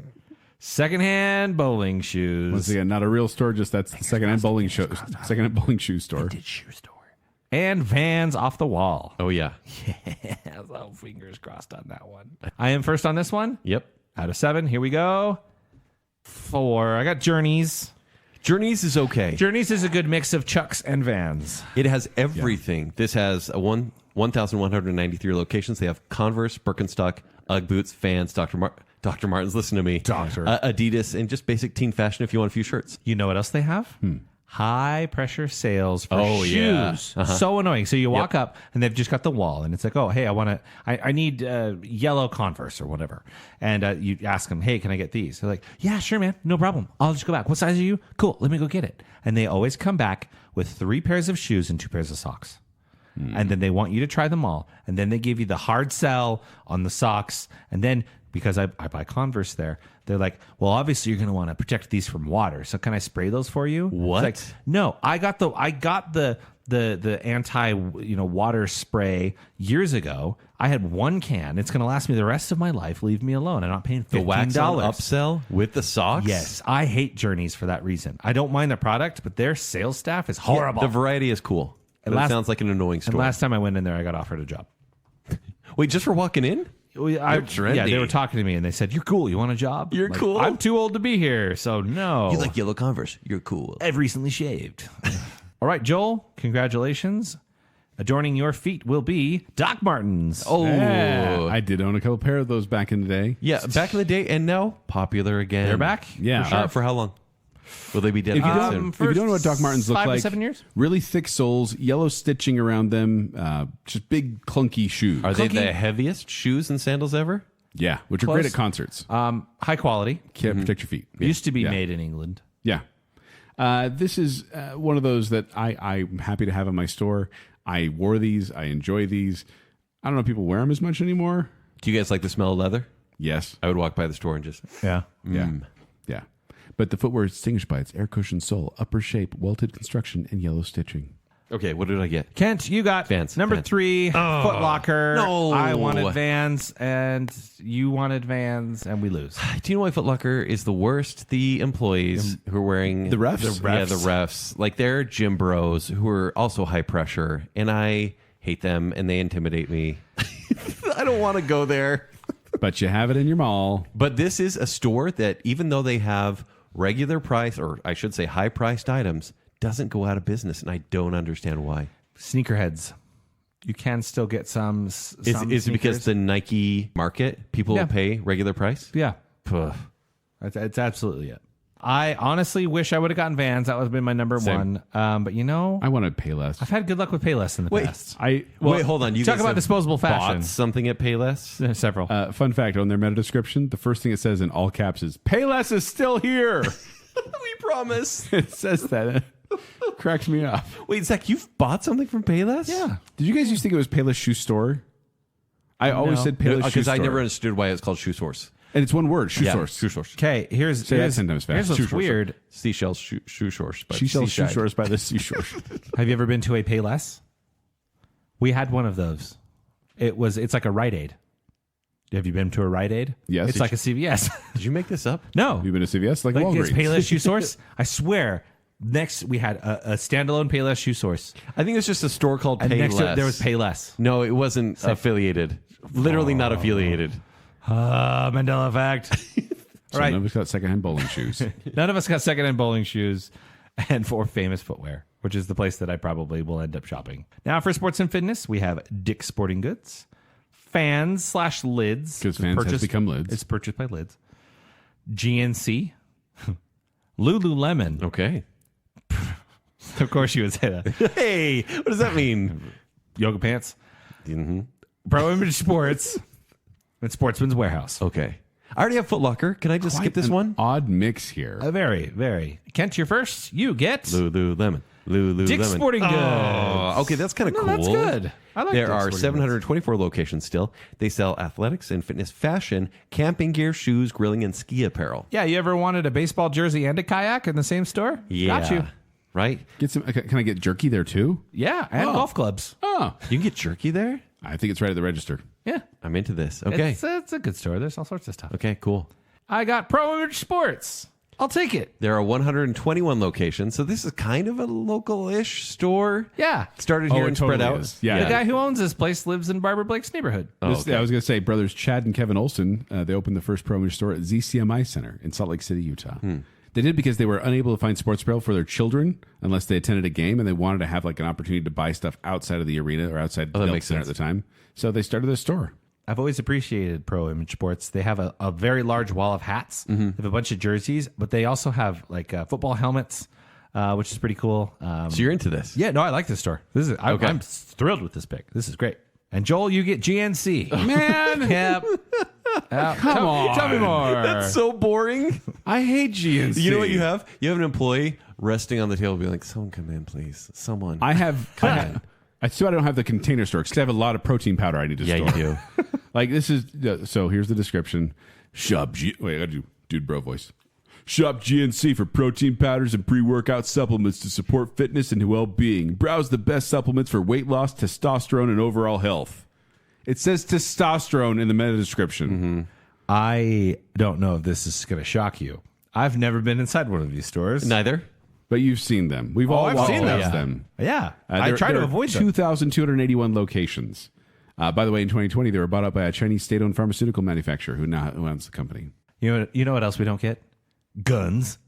Secondhand Bowling Shoes. Once again, not a real store, just that's the secondhand bowling shoe store. Shoe store. And Vans Off the Wall. Oh, yeah. So fingers crossed on that one. I am first on this one. Yep. Out of 7. Here we go. 4. I got Journeys. Journeys is okay. Journeys is a good mix of Chucks and Vans. It has everything. This has 1,193 locations. They have Converse, Birkenstock, Ugg boots, Vans, Dr. Martens, listen to me. Doctor. Adidas, and just basic teen fashion if you want a few shirts. You know what else they have? High pressure sales for shoes. Yeah. So annoying. So you walk up and they've just got the wall and it's like, oh, hey, I need yellow Converse or whatever. And you ask them, hey, can I get these? They're like, yeah, sure, man. No problem. I'll just go back. What size are you? Cool. Let me go get it. And they always come back with 3 pairs of shoes and 2 pairs of socks. And then they want you to try them all. And then they give you the hard sell on the socks. And then because I buy Converse there, they're like, well, obviously you're going to want to protect these from water. So can I spray those for you? What? It's like, no, I got the anti water spray years ago. I had 1 can. It's going to last me the rest of my life. Leave me alone. I'm not paying $15. The wax on upsell with the socks? Yes, I hate Journeys for that reason. I don't mind the product, but their sales staff is horrible. The variety is cool. But it sounds like an annoying And store. last time I went in there, I got offered a job. Wait, just for walking in? trendy. Yeah, they were talking to me and they said, "You're cool. You want a job? You're Like, cool. I'm too old to be here, so no." You like yellow Converse? You're cool. I've recently shaved. All right, Joel, congratulations. Adorning your feet will be Doc Martens. Oh, Yeah, I did own a couple pair of those back in the day. yeah. Back in the day, and now popular again. They're back? Yeah. For how long? Will they be dead If you, soon? don't, if you don't know what Doc Martens look 5 to like, 7 years? really thick soles, yellow stitching around them, just big clunky shoes. Are they Clunky? the heaviest shoes and sandals ever? Yeah, which are Close. great at concerts. High quality. Can't protect your feet. Used to be Yeah. made in England. Yeah. This is one of those that I'm happy to have in my store. I wore these. I enjoy these. I don't know if people wear them as much anymore. Do you guys like the smell of leather? Yes. I would walk by the store and just... Yeah. Yeah. Yeah. But the footwear is distinguished by its air cushioned sole, upper shape, welted construction, and yellow stitching. Okay, what did I get? Kent, you got Vans. number Vans. 3, Foot Locker. No. I wanted Vans, and you wanted Vans, and we lose. Do you know why Foot Locker is the worst? The employees who are wearing... The refs? Yeah, the refs. Like, they're gym bros who are also high pressure, and I hate them, and they intimidate me. I don't want to go there. But you have it in your mall. But this is a store that, even though they have regular price, or I should say high-priced items, doesn't go out of business, and I don't understand why. Sneakerheads. You can still get some Is it because sneakers. the Nike market, people will pay regular price? Yeah. It's absolutely it. I honestly wish I would have gotten Vans. That would have been my number Same. one. But I want to pay less. I've had good luck with Payless in the past. Wait, hold on. You talk guys about have disposable fashion. bought something at Payless? Several. Fun fact, on their meta description, the first thing it says in all caps is, Payless is still here. We promise. It says that. It cracks me up. Wait, Zach, you've bought something from Payless? Yeah. Did you guys used to think it was Payless Shoe Store? I always said Payless Shoe Because Store. I never understood why it's called Shoe Source. And it's one word, Shoe Source. Shoe Source. Okay, here's that 10 times fast. Here's what's Shoe source. weird. Seashells Shoe Source. But She sells shoe seaside. stores by the seashore. Have you ever been to a Payless? We had one of those. It's like a Rite Aid. Have you been to a Rite Aid? Yes. It's like a CVS. Did you make this up? No. You've been to CVS? Like Like Walgreens. it's Payless Shoe Source. I swear. Next, we had a standalone Payless Shoe Source. I think it's just a store called And Payless. next to it, there was Payless. No, it wasn't affiliated. Literally not affiliated. Mandela effect. So Right. none of us got secondhand bowling shoes. None of us got secondhand bowling shoes and for Famous Footwear, which is the place that I probably will end up shopping. Now, for sports and fitness, we have Dick's Sporting Goods, Fans/Lids. Because Fans has become Lids. It's purchased by Lids. GNC, Lululemon. Okay. Of course, you would say that. Hey, what does that mean? Yoga pants. Mm-hmm. Pro Image Sports, and Sportsman's Warehouse. Okay. I already have Foot Locker. Can I just skip this An one? odd mix here. Very, very. Kent, you're first. You get Lululemon. Dick's Sporting Goods. Oh, okay, that's kind of No, cool. that's good. I like There Dick's are Sporting 724 locations still. They sell athletics and fitness fashion, camping gear, shoes, grilling, and ski apparel. Yeah, you ever wanted a baseball jersey and a kayak in the same store? Yeah. Got you. Right? Get some. Can I get jerky there too? Yeah, and golf clubs. Oh, You can get jerky there? I think it's right at the register. Yeah. I'm into this. Okay. It's a good store. There's all sorts of stuff. Okay, cool. I got Pro Image Sports. I'll take it. There are 121 locations, so this is kind of a local-ish store. Yeah. Started here it and spread totally out. is. Yeah. The guy who owns this place lives in Barbara Blake's neighborhood. Oh, This- I was going to say, brothers Chad and Kevin Olson, they opened the first Pro Image store at ZCMI Center in Salt Lake City, Utah. They did because they were unable to find sports apparel for their children unless they attended a game, and they wanted to have like an opportunity to buy stuff outside of the arena or outside the that Delta makes Center sense. at the time. So they started this store. I've always appreciated Pro Image Sports. They have a very large wall of hats. They have a bunch of jerseys, but they also have like football helmets, which is pretty cool. So you're into this? Yeah, no, I like this store. I'm thrilled with this pick. This is great. And Joel, you get GNC. Man, Yep. Come on. Tell me more. That's so boring. I hate GNC. You know what you have? You have an employee resting on the table being like, someone come in, please. Someone. I still don't have the container store because I have a lot of protein powder I need to yeah, store. you do. Like this is so. Here's the description. Wait, I gotta do dude bro voice. Shop GNC for protein powders and pre-workout supplements to support fitness and well-being. Browse the best supplements for weight loss, testosterone, and overall health. It says testosterone in the meta description. I don't know if this is going to shock you. I've never been inside one of these stores. Neither. But you've seen them. We've all I've walked seen past them. them. Yeah. I try to avoid them. 2,281 locations. By the way, in 2020, they were bought up by a Chinese state-owned pharmaceutical manufacturer who now owns the company. You know what else we don't get? Guns.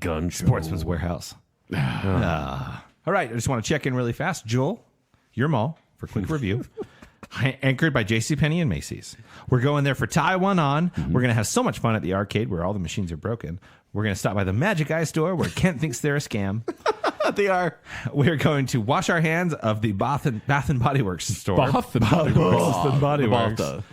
Gun Sportsman's Warehouse. All right. I just want to check in really fast. Joel, your mall for a quick review. Anchored by JCPenney and Macy's. We're going there for Taiwan on. We're going to have so much fun at the arcade where all the machines are broken. We're going to stop by the Magic Eye store where Kent thinks they're a scam. They are. We're going to wash our hands of the Bath and Body Works store. Bath and Body Works. Bath and Body The Works. Balta.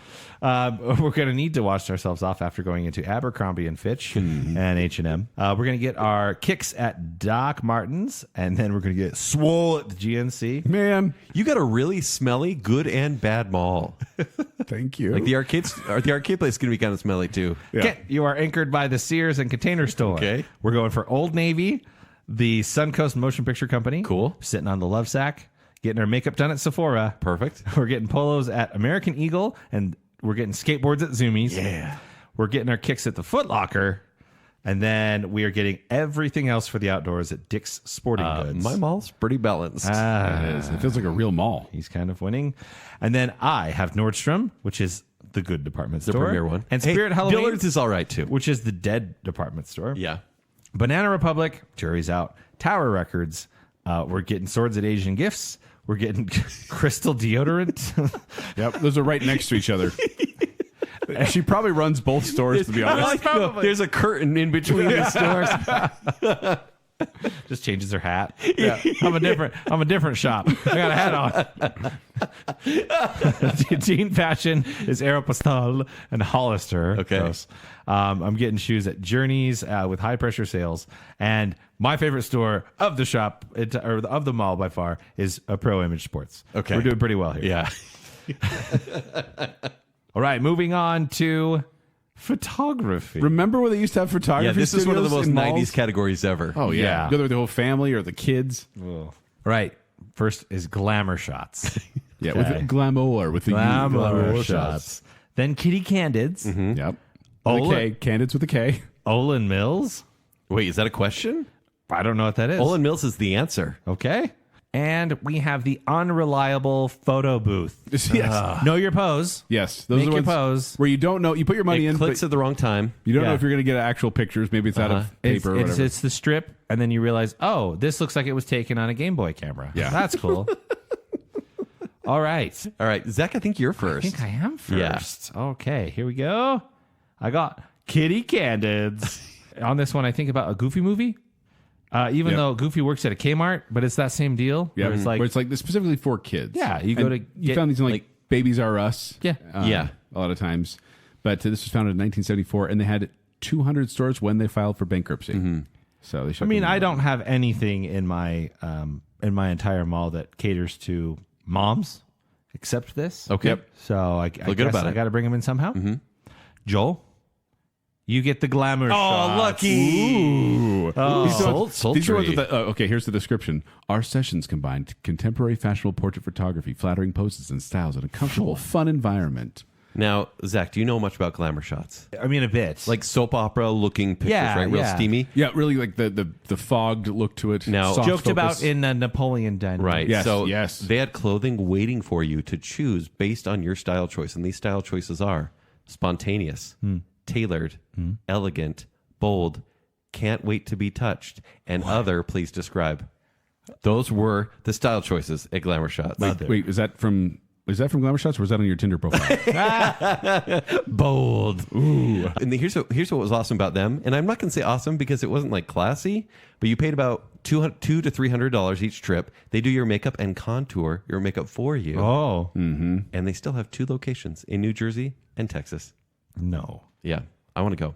We're going to need to wash ourselves off after going into Abercrombie and Fitch and H&M. We're going to get our kicks at Doc Martens, and then we're going to get swole at the GNC. Man, You got a really smelly, good and bad mall. thank you. Like the arcade place is going to be kind of smelly too. Yeah. Kent, you are anchored by the Sears and Container Store. Okay. We're going for Old Navy, the Suncoast Motion Picture Company. Cool. Sitting on the Love Sack, getting our makeup done at Sephora. Perfect. We're getting polos at American Eagle, and we're getting skateboards at Zoomies. Yeah. We're getting our kicks at the Foot Locker, and then we are getting everything else for the outdoors at Dick's Sporting Goods. My mall's pretty balanced. It is. It feels like a real mall. He's kind of winning. And then I have Nordstrom, which is the good department The store. premier one. And Hey, Spirit Halloween, Dillard's is all right too. which is the dead department store. Yeah. Banana Republic, jury's out. Tower Records, we're getting Swords at Asian Gifts. We're getting Crystal Deodorant. Yep, those are right next to each other. She probably runs both stores, to be honest. There's a curtain in between the stores. Just changes her hat. Yeah. I'm a different shop. I got a hat on. Teen fashion is Aeropostale and Hollister. Okay. Gross. I'm getting shoes at Journeys with high pressure sales. And my favorite store of the shop, or of the mall by far, is a Pro Image Sports. Okay. We're doing pretty well here. Yeah. All right, moving on to photography. Remember when they used to have photography? Yeah, this is one of the studios most in 90s malls? categories ever. Oh yeah. Yeah. Go there with the whole family or the kids. All right, first is glamour shots. Yeah, Okay. with glamour, with the Glamour shots. Then Kitty Candids. Yep. Ola- With a K, Candids with a K. Olin Mills. Wait, is that a question? I don't know what that is. Olin Mills is the answer. Okay. And we have the unreliable photo booth. Yes. Know your pose. Yes. Those Make are the your ones pose. where you don't know. You put your money It in, clicks but at the wrong time. you don't know Yeah. if you're going to get actual pictures. Maybe it's out of It's, paper or it's, whatever. it's the strip, and then you realize, oh, this looks like it was taken on a Game Boy camera. Yeah. That's cool. All right. All right, Zach, I think you're I first. think I am Yeah. first. Okay, here we go. I got Kitty Candids. On this one, I think about a Goofy movie. Even Yep. though Goofy works at a Kmart, but it's that same deal. Yeah, Where it's like, where it's like specifically for kids. Yeah, you go And to you get- found these in like Babies R Us. Yeah. Yeah. a lot of times. But this was founded in 1974, and they had 200 stores when they filed for bankruptcy. So they I shut mean, them I down. don't have anything in my entire mall that caters to moms except this. Okay. Yep. So I good guess about I it. got to bring them in somehow. Joel, you get the glamour shots. lucky. Oh, These are ones with the, okay, here's the description. Our sessions combined contemporary fashionable portrait photography, flattering poses and styles in a comfortable, fun environment. Now, Zach, do you know much about glamour shots? I mean, a bit. Like soap opera looking pictures, Yeah, right? Real yeah. steamy. Yeah, really like the fogged look to it. Now- soft joked focus. about in Napoleon Dynamite. Right. Yes, So yes. they had clothing waiting for you to choose based on your style choice. And these style choices are spontaneous, tailored, elegant, bold, can't wait to be touched, and other. Please describe. Those were the style choices at Glamour Shots. Wait, is that from Glamour Shots or was that on your Tinder profile? Bold. And here's what was awesome about them. And I'm not going to say awesome because it wasn't like classy, but you paid about $200 to $300 each trip. They do your makeup and contour your makeup for you. Oh. And they still have 2 locations in New Jersey and Texas. No. Yeah, I want to go.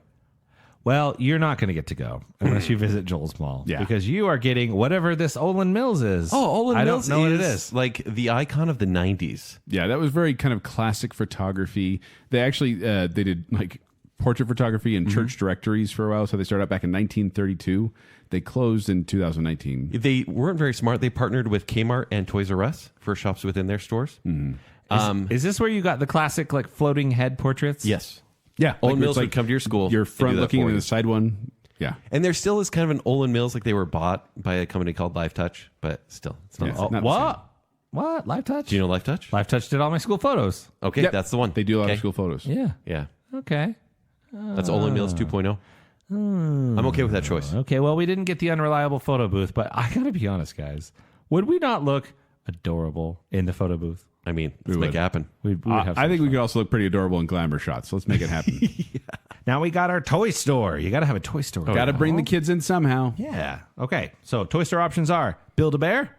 Well, you're not going to get to go unless you visit Joel's Mall. Yeah. Because you are getting whatever this Olin Mills is. I don't know what it is. like the icon of the 90s. Yeah, that was very kind of classic photography. They actually they did like portrait photography and church directories for a while. So they started out back in 1932. They closed in 2019. They weren't very smart. They partnered with Kmart and Toys R Us for shops within their stores. Is this where you got the classic like floating head portraits? Yes. Yeah, Olin like, Mills it's would come to your school. Your They do front that looking for and you. the side one. Yeah, And there still is kind of an Olin Mills, like they were bought by a company called Live Touch, but still, it's not. Yeah. Oh, Not the What? What? Live Touch? do you know Live Touch? Live Touch did all my school photos. Okay, Yep. that's the one. They do a lot Okay. of school photos. Yeah. Yeah, Okay. that's Olin Mills 2.0. I'm okay with that choice. Okay. Well, we didn't get the unreliable photo booth, but I got to be honest, guys. Would we not look adorable in the photo booth? I mean, let's make it happen. We would have I think we could also look pretty adorable in Glamour Shots. So let's make it happen. Now we got our toy store. You got to have a toy store. Got to bring the kids in somehow. Yeah. Okay. So toy store options are Build-A-Bear,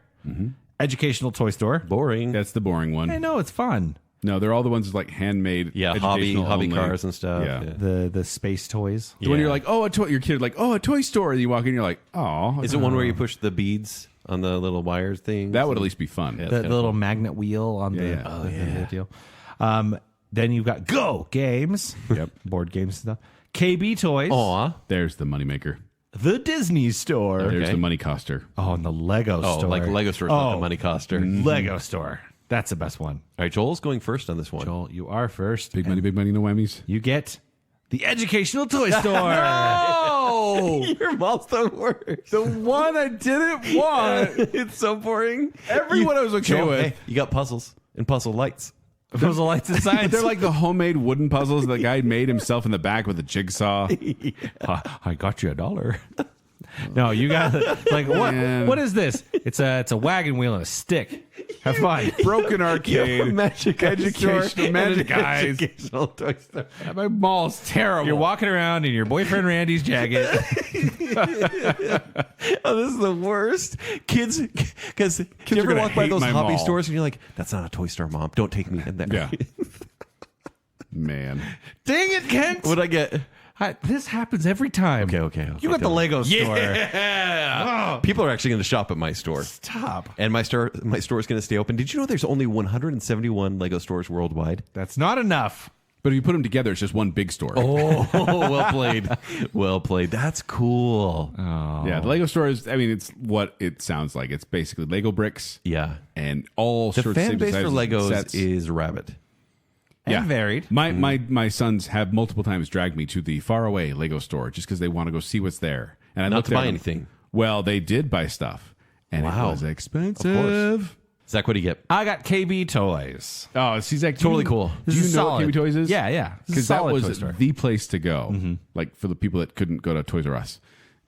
educational toy store. Boring. That's the boring one. I know it's fun. No, they're all the ones that's like handmade. Yeah, hobby educational only. cars and stuff. Yeah. Yeah. The space toys. The one you're like, oh, a toy. Your kid like, oh, a toy store. And you walk in, you're like, oh, Is it one where you push the beads on the little wires thing? that would at least be fun. Yeah. The little magnet wheel on Yeah. the deal. Then you've got Go Games. Yep. Board games and stuff. KB Toys. Aw. There's the moneymaker. The Disney Store. There's Okay. the money coster. Oh, and the Lego Oh, Store. like Lego Store's not the money coster. Lego Store. That's the best one. All right, Joel's going first on this one. Joel, you are first. Big money, no whammies. You get the educational toy store. Oh, your milestone works. The one I didn't want. It's so boring. Everyone I was okay Joel, with. hey, you got puzzles and puzzle lights. Those are lights and signs. They're like the homemade wooden puzzles the guy made himself in the back with a jigsaw. I got you $1. No, you got like what? Man. What is this? It's a wagon wheel and a stick. Have fun. Broken arcade. Magic Educational magic eyes. Educational toy store. My mall's terrible. You're walking around in your boyfriend Randy's jacket. Oh, this is the worst. Kids, because you are ever gonna walk by hate those my hobby mall. stores and you're like, that's not a toy store, Mom. Don't take me in there. Yeah. Man. Dang it, Kent! What'd I get? This happens every time. Okay. You got the Lego store. Yeah. People are actually going to shop at my store. Stop. And my store is going to stay open. Did you know there's only 171 Lego stores worldwide? That's not enough. But if you put them together, it's just one big store. Oh, well played. Well played. That's cool. Yeah, the Lego store is, I mean, it's what it sounds like. It's basically Lego bricks Yeah. and all The sorts of fan base for sizes, Legos sets. is rabid. And varied. My sons have multiple times dragged me to the faraway Lego store just because they want to go see what's there. And I Not looked to at buy them. anything. Well, they did buy stuff, and Wow. it was expensive. Zach, what do you get? I got KB Toys. Oh, see, Zach, Totally cool. Do you know what KB Toys is? Yeah. Because that Solid was toy store. the place to go, like for the people that couldn't go to Toys R Us.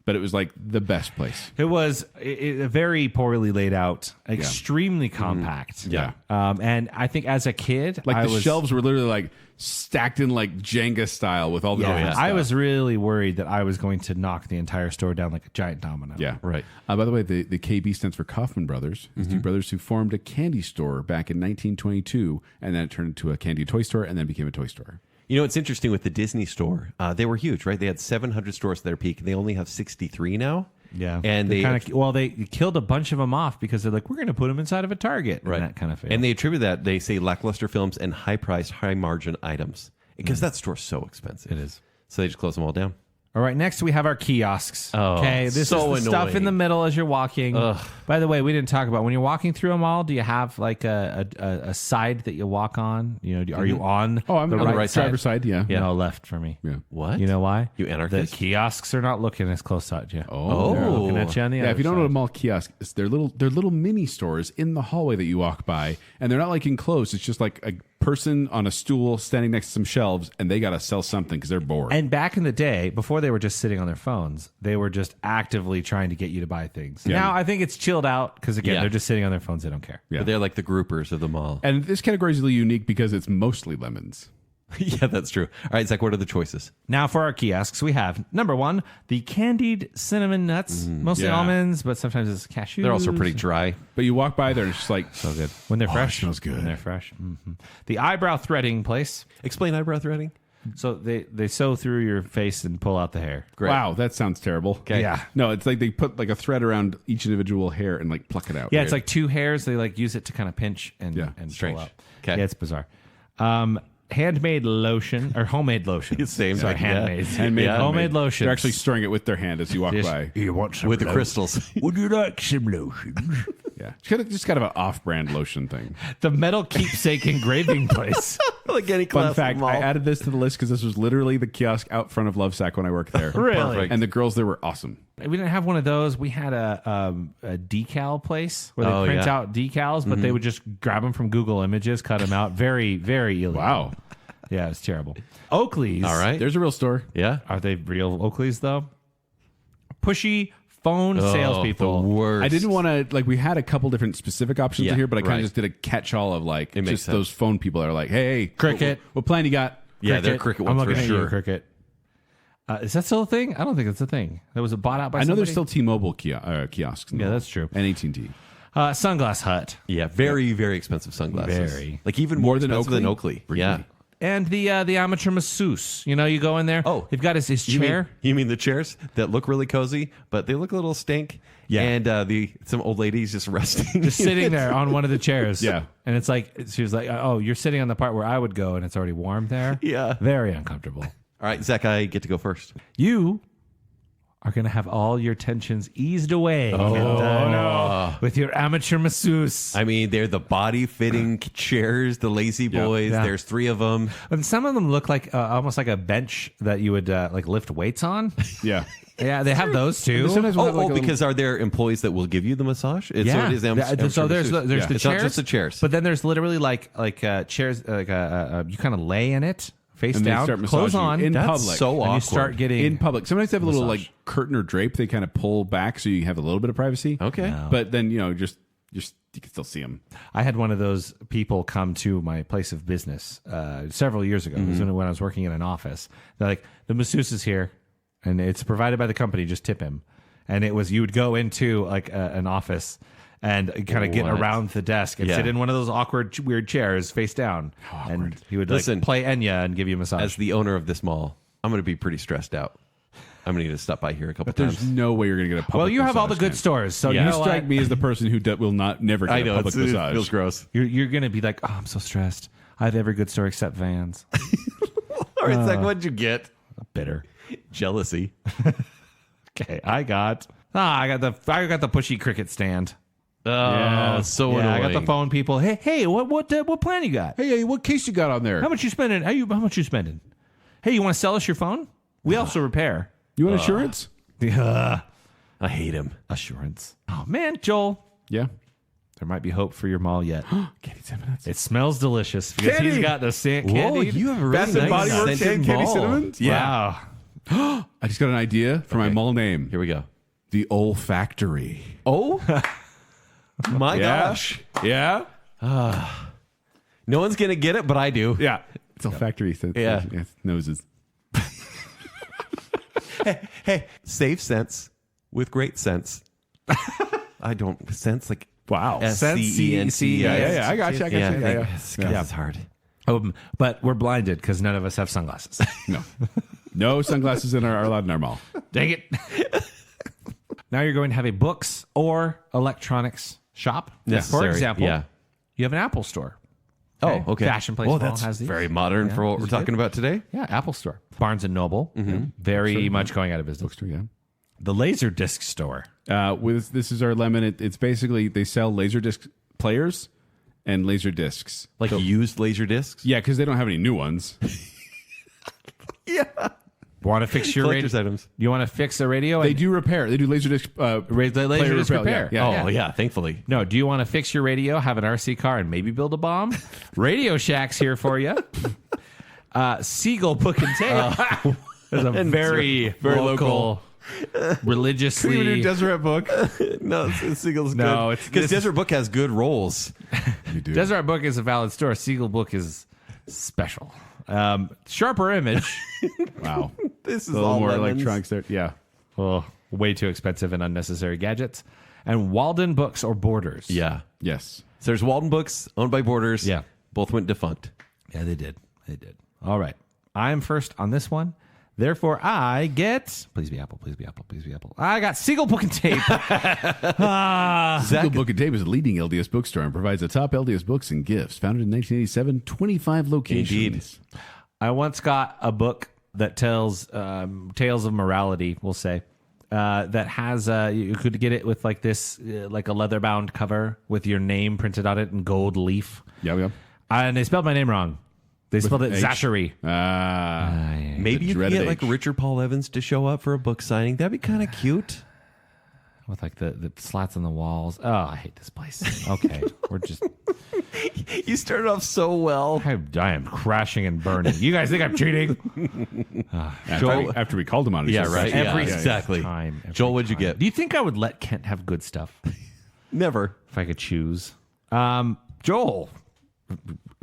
But it was like the best place. It was very poorly laid out, extremely compact. Yeah. And I think as a kid, Like the shelves were literally like stacked in like Jenga style with all the different I stuff. was really worried that I was going to knock the entire store down like a giant domino. Yeah. Right. By the way, the KB stands for Kaufman Brothers. It's two brothers who formed a candy store back in 1922, and then it turned into a candy toy store and then became a toy store. You know, it's interesting with the Disney store. They were huge, right? They had 700 stores at their peak. They only have 63 now. Yeah. And they they killed a bunch of them off because they're like, we're going to put them inside of a Target. right. And that kind of thing. And they attribute that, they say, lackluster films and high-priced, high-margin items. Because that store's so expensive. It is. So they just close them all down. All right, next we have our kiosks. Oh, okay, this so is the stuff annoying. in the middle as you're walking. By the way, we didn't talk about when you're walking through a mall. Do you have like a side that you walk on? You know, are you on? Oh, I'm the on right the right driver's side. Yeah. No, left for me. Yeah. What? You know why? You The anarchist? kiosks are not looking as close at you. Oh. They're looking at you on the Yeah, other if you don't side. know what a mall kiosk is, they're little mini stores in the hallway that you walk by, and they're not like enclosed. It's just like a person on a stool standing next to some shelves, and they got to sell something because they're bored. And back in the day, before they were just sitting on their phones, they were just actively trying to get you to buy things. Yeah. Now I think it's chilled out because again, Yeah. they're just sitting on their phones. They don't care. Yeah. But they're like the groupers of the mall. And this category is really unique because it's mostly lemons. Yeah, that's true. All right, Zach, what are the choices? Now for our kiosks, we have number one, the candied cinnamon nuts, mostly yeah. almonds, but sometimes it's cashews. They're also pretty dry. But you walk by there, and it's just like so good when they're fresh. it smells good. When they're fresh. The eyebrow threading place. Explain eyebrow threading. So they sew through your face and pull out the hair. Great. wow, that sounds terrible. Okay. Yeah. No, it's like they put like a thread around each individual hair and like pluck it out. Yeah, it's like two hairs. They like use it to kind of pinch and Yeah, and strange. pull out. Okay. Yeah, it's bizarre. Handmade lotion or homemade lotion. Same Sorry, thing, yeah. handmade. handmade, homemade lotion. They're actually stirring it with their hand as you walk by. You want some With the lotion? crystals. Would you like some lotion? Yeah, just kind of an off-brand lotion thing. The metal keepsake engraving place. Like any Fun fact: I added this to the list because this was literally the kiosk out front of Lovesack when I worked there. Really? Perfect. And the girls there were awesome. We didn't have one of those. We had a decal place where they Oh, print yeah. out decals, but they would just grab them from Google Images, cut them out. Very, very illegal. Wow. Yeah, it's terrible. Oakley's. All right. There's a real store. Yeah. Are they real Oakley's, though? Pushy phone salespeople. The worst. I didn't want to like. We had a couple different specific options Yeah, here, but I kind right. of just did a catch-all of like It makes just sense. those phone people that are like, "Hey, Cricket. what plan you got?" Yeah, they're Cricket I'm ones looking for at you, sure. Cricket. Is that still a thing? I don't think it's a thing. That was bought out by I know somebody? there's still T-Mobile kiosks. Yeah, that's true. And AT&T. Sunglass Hut. Yeah, very, very expensive sunglasses. Very. Like even More more than expensive than Oakley. Really? Yeah. And the amateur masseuse. You know, you go in there. Oh. They've got his You chair. mean the chairs that look really cozy, but they look a little stink? Yeah. And some old ladies just resting. Just sitting there on one of the chairs. Yeah. And it's like, she was like, oh, you're sitting on the part where I would go and it's already warm there. Yeah. Very uncomfortable. All right, Zach, I get to go first. You are going to have all your tensions eased away with your amateur masseuse. I mean, they're the body-fitting chairs, the lazy boys. Yeah. There's 3 of them. And some of them look like almost like a bench that you would like lift weights on. Yeah. Yeah, they have those too. Sometimes we'll have like a little- Because are there employees that will give you the massage? So it is So there's the It's chairs. not just the chairs. But then there's literally like chairs, like you kind of lay in it, face and they down, start clothes massaging on. in That's public. so and awkward. you start getting in public. Sometimes they have a little massage. like curtain or drape they kind of pull back so you have a little bit of privacy. Okay. No. But then, just you can still see them. I had one of those people come to my place of business several years ago. It was when I was working in an office. They're like, the masseuse is here, and it's provided by the company. Just tip him. And it was, you would go into like an office and kind of get What? around the desk and Yeah. sit in one of those awkward, weird chairs face down. And he would Listen, like play Enya and give you a massage. As the owner of this mall, I'm going to be pretty stressed out. I'm going to need to stop by here a couple There's times. no way you're going to get a public well, you have all the massage, good man. stores. So Yeah. you You know strike what? me as the person who will never get I a know. public It massage. feels gross. You're going to be like, oh, I'm so stressed. I have every good store except Vans. All right, Zach, what'd you get? Bitter. Jealousy. Okay, I got the pushy cricket stand. Oh, so Yeah, annoying. I got the phone people. Hey, what plan you got? Hey, what case you got on there? How much you spending? How much you spending? Hey, you want to sell us your phone? We also repair. You want insurance? Yeah. I hate him. Assurance. Oh man, Joel, Yeah. there might be hope for your mall yet. Candy cinnamons. It smells delicious because Candy! he's got the Whoa, candy. you have a really Bath and Body nice Works scented and Candy mall. Cinnamons? Wow. I just got an idea for my mall name. Here we go. The Olfactory. Oh, my Yeah. gosh. Yeah? No one's going to get it, but I do. Yeah. It's olfactory. So Yeah. it's noses. Hey, save sense with great sense. I don't sense like Wow. S-C-E-N-C. Yeah. I got you. Yeah. It's hard. But we're blinded because none of us have sunglasses. No. No sunglasses are allowed in our mall. Dang it. Now you're going to have a books or electronics shop. For Necessary, example, yeah. you have an Apple store. Oh, okay. Fashion Place Oh, Mall that's has these. very modern for what this we're is talking good. about today. Yeah, Apple store. Barnes and Noble. Very much going out of business. Yeah. The Laserdisc store. This is our lemon. It's basically they sell Laserdisc players and laser discs. Like used laser discs. Yeah, because they don't have any new ones. Want to fix your Collector's radio? items. You want to fix a radio? They do repair. They do Laserdisc Laserdisc repair. Yeah. Oh, yeah, thankfully. No, do you want to fix your radio, have an RC car, and maybe build a bomb? Radio Shack's here for you. Seagull Book and Tape. There's a very local, religiously. Can you do Deseret Book? No, Seagull's good. No, it's- because this- Desert Book has good rolls. You do. Deseret Book is a valid store. Seagull Book is special. Sharper Image. Wow. This is A little all more lemons. electronics there. Yeah. Oh, way too expensive and unnecessary gadgets. And Walden Books or Borders. Yeah. Yes. So there's Walden Books, owned by Borders. Yeah. Both went defunct. Yeah, they did. All right. I'm first on this one. Therefore, I get... Please be Apple. Please be Apple. Please be Apple. I got Seagull Book and Tape. Seagull Book and Tape is a leading LDS bookstore and provides the top LDS books and gifts. Founded in 1987, 25 locations. Indeed. I once got a book that tells tales of morality, we'll say, that has you could get it with like this, like a leather bound cover with your name printed on it in gold leaf. Yeah. And they spelled my name wrong. They spelled it H. Zachary. Maybe you could dreaded get like H. Richard Paul Evans to show up for a book signing. That'd be kind of cute. With like the slats on the walls. Oh, I hate this place. Okay, we're just. You started off so well. I am crashing and burning. You guys think I'm cheating? After we called him on it. Yeah, right. Every exactly. time. every Joel, what'd you time. get? Do you think I would let Kent have good stuff Never. if I could choose? Joel,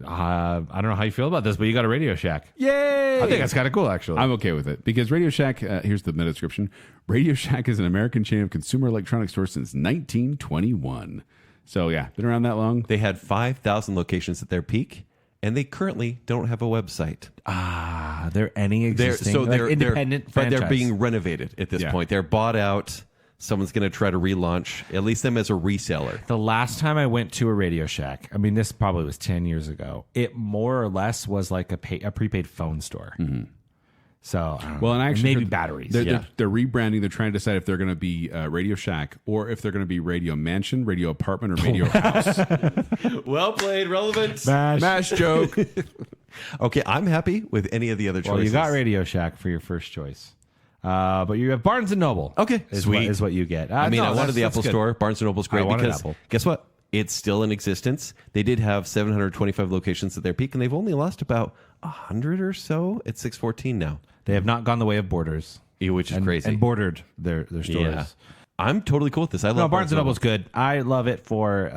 I don't know how you feel about this, but you got a Radio Shack. Yay! I think that's kind of cool, actually. I'm okay with it because Radio Shack, here's the meta description. Radio Shack is an American chain of consumer electronics stores since 1921. So, yeah, been around that long. They had 5,000 locations at their peak, and they currently don't have a website. Are there any existing independent but they're franchise? being renovated at this Yeah. point. They're bought out. Someone's going to try to relaunch, at least them as a reseller. The last time I went to a Radio Shack, I mean, this probably was 10 years ago. It more or less was like a prepaid phone store. So, I don't Well, know. and actually, maybe batteries. They're rebranding. They're trying to decide if they're going to be Radio Shack or if they're going to be Radio Mansion, Radio Apartment, or Radio House. Well played, relevant. Mash joke. Okay, I'm happy with any of the other choices. Well, you got Radio Shack for your first choice. But you have Barnes & Noble. Okay, sweet. Is what you get. I No, wanted the that's Apple good. Store. Barnes & Noble's great I wanted because Apple. guess what? It's still in existence. They did have 725 locations at their peak, and they've only lost about 100 or so at 614 now. They have not gone the way of Borders. Which is crazy. And bordered their stores. Yeah. I'm totally cool with this. I love No, Barnes & Noble's good. I love it for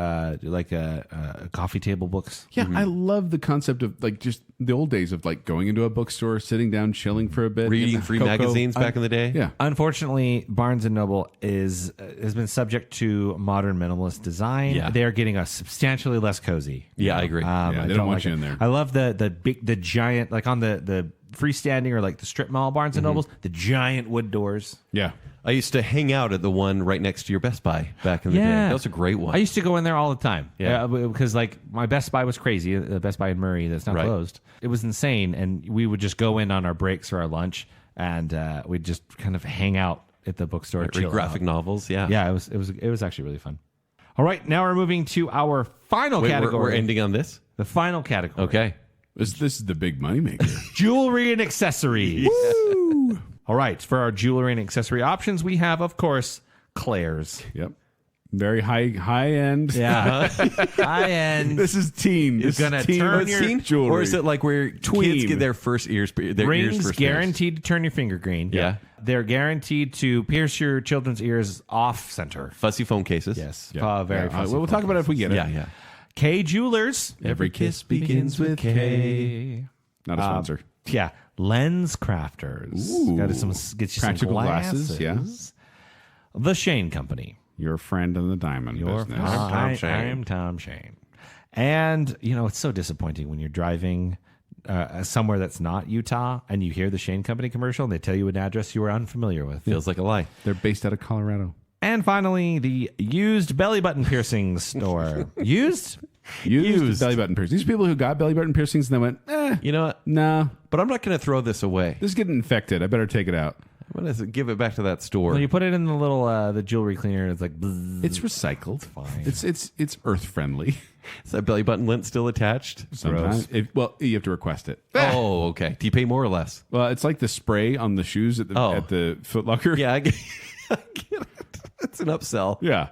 coffee table books. Yeah, I love the concept of like just the old days of like going into a bookstore, sitting down, chilling for a bit, Reading getting free cocoa. magazines back in the day. Yeah. Unfortunately, Barnes & Noble has been subject to modern minimalist design. Yeah. They are getting a substantially less cozy. Yeah, I agree. Yeah, they don't want you in there. I love the giant, like on the freestanding or like the strip mall Barnes & Nobles, the giant wood doors. Yeah. I used to hang out at the one right next to your Best Buy back in the day. That was a great one. I used to go in there all the time. Yeah. Because like my Best Buy was crazy. The Best Buy in Murray that's not Right. closed. It was insane, and we would just go in on our breaks or our lunch, and we'd just kind of hang out at the bookstore. Read chill graphic out. novels. Yeah. Yeah, it was actually really fun. All right, now we're moving to our final Wait, category. we're ending on this? The final category. Okay. This is the big moneymaker. Jewelry and accessories. Woo! All right, for our jewelry and accessory options, we have, of course, Claire's. Yep. Very high end. Yeah. High end. This is teen. This gonna is teen, turn it's your- teen jewelry. Or is it like where Tween. kids get their first ears Rings first guaranteed to turn your finger green. Yeah. They're guaranteed to pierce your children's ears off center. Fuzzy phone cases. Yes. Yeah. Very Yeah. fussy We'll talk about it if we get it. Yeah, yeah. K Jewelers. Every kiss begins with K. Not a sponsor. Yeah. Lens Crafters. Ooh. Got some get you Practical some glasses. glasses, The Shane Company. Your friend in the diamond business. I'm Tom Shane. And, it's so disappointing when you're driving somewhere that's not Utah and you hear the Shane Company commercial and they tell you an address you were unfamiliar with. Feels like a lie. They're based out of Colorado. And finally, the used belly button piercing store. Used? Used belly button piercings. These people who got belly button piercings and they went, You know what? nah, But I'm not going to throw this away. this is getting infected. I better take it out. I'm going to give it back to that store. Well, you put it in the little the jewelry cleaner and it's like bzzz. It's recycled. fine. It's earth friendly. Is that belly button lint still attached? Sometimes. Well, you have to request it. Oh, okay. Do you pay more or less? Well, it's like the spray on the shoes at the Foot Locker. Yeah, I get it. That's an upsell. Yeah.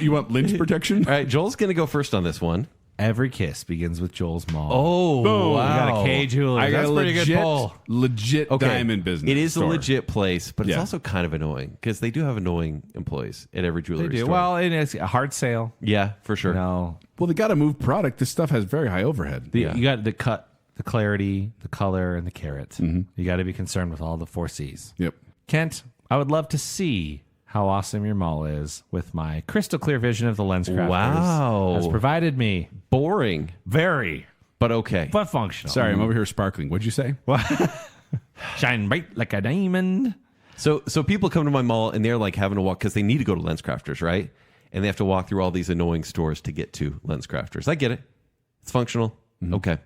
You want lynch protection? All right, Joel's going to go first on this one. Every kiss begins with Joel's mall. Oh, Boom. You got a K Jewelers. I got That's a pretty good pull. legit diamond business. It is store. a legit place, but it's Yeah. also kind of annoying because they do have annoying employees at every They jewelry do. store. Well, it's a hard sale. yeah, for sure. No. Well, they got to move product. This stuff has very high overhead. Yeah. You got the cut, the clarity, the color, and the carat. You got to be concerned with all the 4 C's. Yep. Kent, I would love to see how awesome your mall is with my crystal clear vision of the lens crafters. Wow. Has provided me Boring, very, but okay. but functional. Sorry, I'm over here sparkling. What'd you say? Shine bright like a diamond. So people come to my mall and they're like having to walk because they need to go to Lens Crafters, right? And they have to walk through all these annoying stores to get to Lens Crafters. I get it. It's functional. Okay.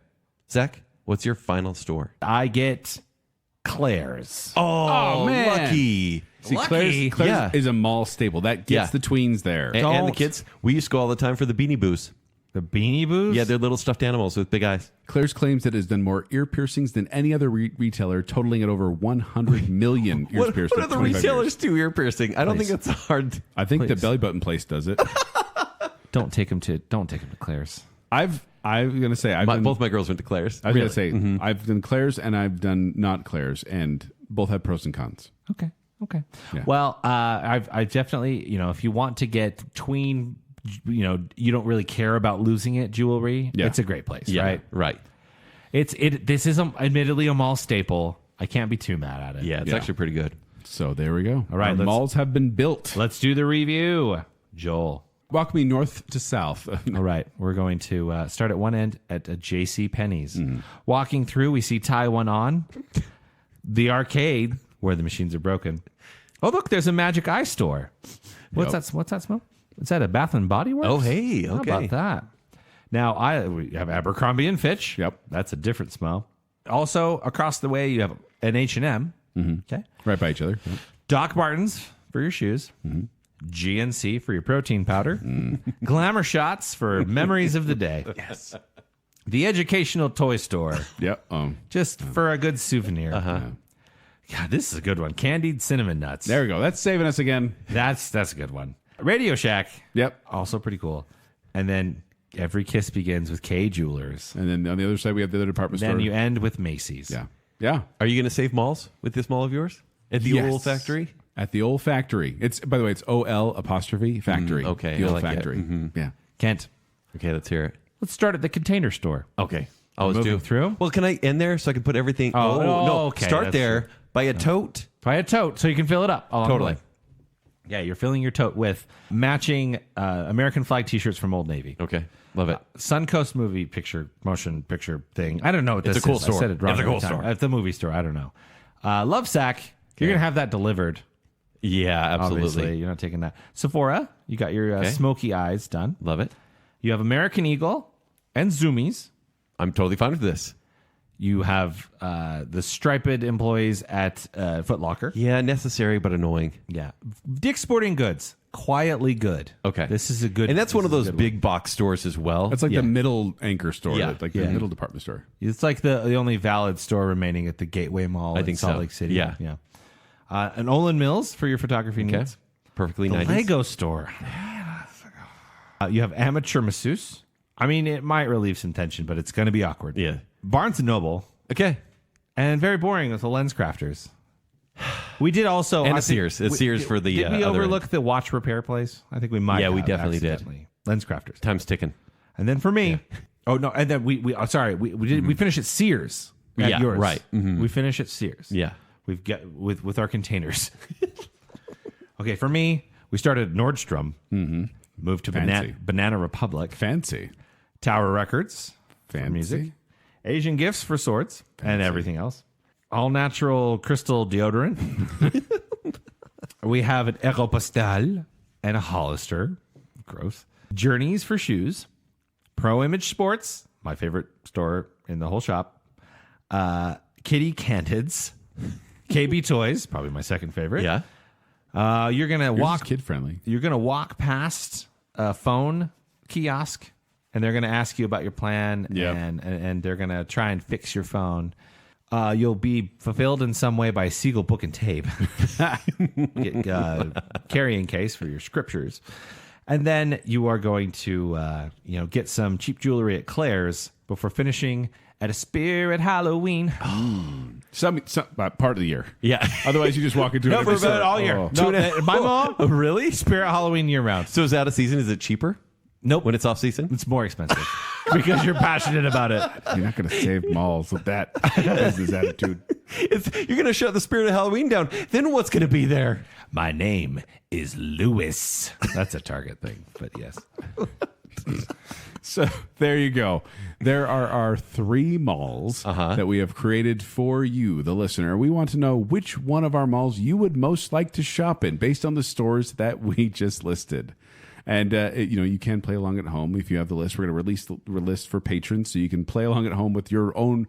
Zach, what's your final store? I get Claire's. Oh, man. lucky. See, Lucky. Claire's Yeah. is a mall staple. That gets Yeah. the tweens there. And the Don't. kids, we used to go all the time for the Beanie Boos. The Beanie Boos? Yeah, they're little stuffed animals with big eyes. Claire's claims that it has done more ear piercings than any other retailer, totaling at over 100 million ears pierced. What at are the 25 retailers years. do ear piercing? I don't think it's hard. I think the Please. belly button place does it. Don't take him to Claire's. I'm gonna say Both my girls went to Claire's. I was gonna say I've done Claire's and I've done not Claire's, and both have pros and cons. Okay. Yeah. Well, I definitely, if you want to get tween, you don't really care about losing it jewelry. Yeah. It's a great place, Yeah, right? right. This is admittedly a mall staple. I can't be too mad at it. Yeah, it's Yeah. actually pretty good. So there we go. All right, Our let's- malls have been built. Let's do the review, Joel. Walk me north to south. All right, we're going to start at one end at J.C. Penney's. Walking through, we see Taiwan on the arcade where the machines are broken. Oh, look, there's a Magic Eye store. What's Yep. that? What's that smell? Is that a Bath and Body Works? Oh, hey, How okay. about that? Now we have Abercrombie and Fitch. Yep. That's a different smell. Also, across the way, you have an H&M. Okay. Right by each other. Yep. Doc Martens for your shoes. GNC for your protein powder. Glamour Shots for memories of the day. Yes. The Educational Toy Store. Yep. Just for a good souvenir. God, this is a good one. Candied cinnamon nuts. There we go. That's saving us again. That's a good one. Radio Shack. Yep. Also pretty cool. And then Every Kiss Begins with K Jewelers. And then on the other side, we have the other department store. Then you end with Macy's. Yeah. Yeah. Are you going to save malls with this mall of yours? At the Yes. old factory? At the old factory. It's, by the way, it's OL' factory. Okay, The I old like it. factory. Yeah. Kent, Okay, let's hear it. let's start at the Container Store. Okay. Always Moving do. through? Well, can I end there so I can put everything? Oh, no. okay, Start that's there. true. Buy a tote. Buy a tote so you can fill it up. along the Totally. way. Yeah, you're filling your tote with matching American flag T-shirts from Old Navy. Okay. Love it. Suncoast motion picture thing. I don't know what this It's a cool is. store. I said it wrong It's a every cool time. store. At the movie store. I don't know. Love Sack. You're going to have that delivered. Yeah, absolutely. Obviously, you're not taking that. Sephora. You got your Okay. smoky eyes done. Love it. You have American Eagle and Zoomies. I'm totally fine with this. You have the striped employees at Foot Locker. Yeah, necessary but annoying. Yeah. Dick's Sporting Goods. Quietly good. Okay. This is a good. And that's one of this is those a good big box stores as well. That's like Yeah. the middle anchor store. Yeah. Like Yeah. the middle department store. one. It's like the only valid store remaining at the Gateway Mall I in think Salt so. Lake City. Yeah. Yeah. An Olin Mills for your photography Okay. needs. Perfectly The 90s. Lego store. You have Amateur Masseuse. I mean, it might relieve some tension, but it's going to be awkward. Yeah. Barnes & Noble. Okay. And very boring with the Lens Crafters. We did also... And I a think Sears. It's Sears for the Did we other overlook end. the watch repair place? I think we might Yeah, we have definitely did. accidentally. Lens Crafters. Time's ticking. And then for me... Oh, no. And then we finished at Sears. At Yeah, yours. right. We finish at Sears. Yeah. We've got with our containers. Okay, for me, we started at Nordstrom. Moved to Fancy. Banana Republic. Fancy. Tower Records for Fancy. music. Asian Gifts for swords and everything else. All natural crystal deodorant. We have an Aeropostale and a Hollister. Gross. Journeys for shoes. Pro Image Sports, my favorite store in the whole shop. Kitty Cantids. KB Toys, probably my second favorite. Yeah. You're gonna walk kid friendly. You're gonna walk past a phone kiosk, and they're gonna ask you about your plan, Yep. and they're gonna try and fix your phone. You'll be fulfilled in some way by Siegel Book and Tape, carrying case for your scriptures, and then you are going to get some cheap jewelry at Claire's before finishing at a Spirit Halloween. Some part of the year. Yeah. Otherwise, you just walk into No, it. for about all year. Oh. No, my mom, Oh, really? Spirit Halloween year round. So is out of season? Is it cheaper? Nope. When it's off season? It's more expensive because you're passionate about it. You're not going to save malls with that business attitude. You're going to shut the Spirit of Halloween down. Then what's going to be there? My name is Lewis. That's a Target thing, but yes. So there you go. There are our 3 malls that we have created for you, the listener. We want to know which one of our malls you would most like to shop in based on the stores that we just listed. And, you can play along at home if you have the list. We're going to release the list for patrons so you can play along at home with your own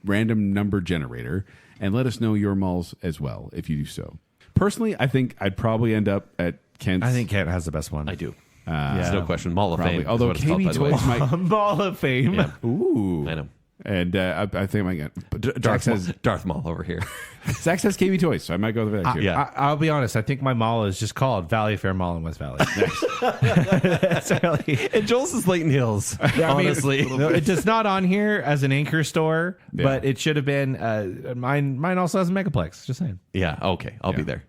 random number generator and let us know your malls as well if you do so. Personally, I think I'd probably end up at Kent's. I think Kent has the best one. I do. There's no question. Mall of Probably. Fame. is Although what it's called, KB by the way. Toys might. Ball of Fame. Yeah. Ooh. I know. And I think I might get. Darth Maul over here. Zach says KB Toys, so I might go over there too. Yeah. I'll be honest. I think my mall is just called Valley Fair Mall in West Valley. That's really. And Joel's is Layton Hills. I mean, honestly. no, it's not on here as an anchor store, Yeah. but it should have been. Mine also has a megaplex. Just saying. Yeah. Okay. I'll be there.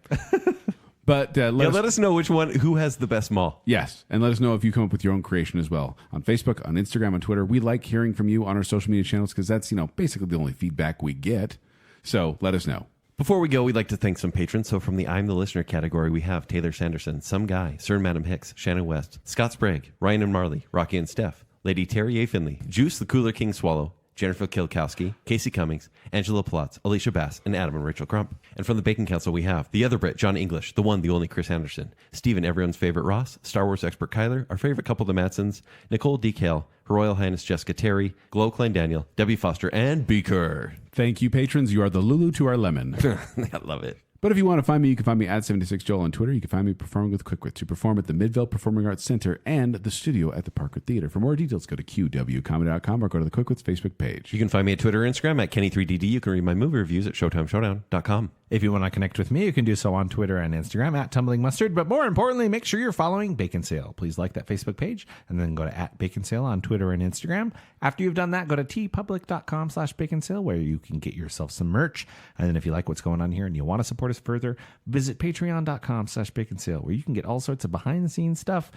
But Let us know who has the best mall. yes, and let us know if you come up with your own creation as well on Facebook, on Instagram, on Twitter. We like hearing from you on our social media channels because that's basically the only feedback we get. So let us know. Before we go, we'd like to thank some patrons. So from the I'm the Listener category, we have Taylor Sanderson, Some Guy, Sir and Madam Hicks, Shannon West, Scott Sprague, Ryan and Marley, Rocky and Steph, Lady Terry A. Finley, Juice the Cooler King Swallow, Jennifer Kilkowski, Casey Cummings, Angela Platz, Alicia Bass, and Adam and Rachel Crump. And from the Bacon Council, we have the other Brit, John English, the one, the only Chris Anderson, Stephen, everyone's favorite Ross, Star Wars expert Kyler, our favorite couple, the Madsons, Nicole DeKale, Her Royal Highness Jessica Terry, Glow Klein Daniel, Debbie Foster, and Beaker. Thank you, patrons. You are the Lulu to our lemon. I love it. But if you want to find me, you can find me at 76Joel on Twitter. You can find me performing with Quickwits, who perform at the Midvale Performing Arts Center and the studio at the Parkwood Theater. For more details, go to qwcomedy.com or go to the Quickwits Facebook page. You can find me at Twitter and Instagram at Kenny3DD. You can read my movie reviews at ShowtimeShowdown.com. If you want to connect with me, you can do so on Twitter and Instagram at Tumbling Mustard. But more importantly, make sure you're following Baconsale. Please like that Facebook page and then go to at Baconsale on Twitter and Instagram. After you've done that, go to tpublic.com/Baconsale where you can get yourself some merch. And then if you like what's going on here and you want to support us further, visit patreon.com/Baconsale where you can get all sorts of behind the scenes stuff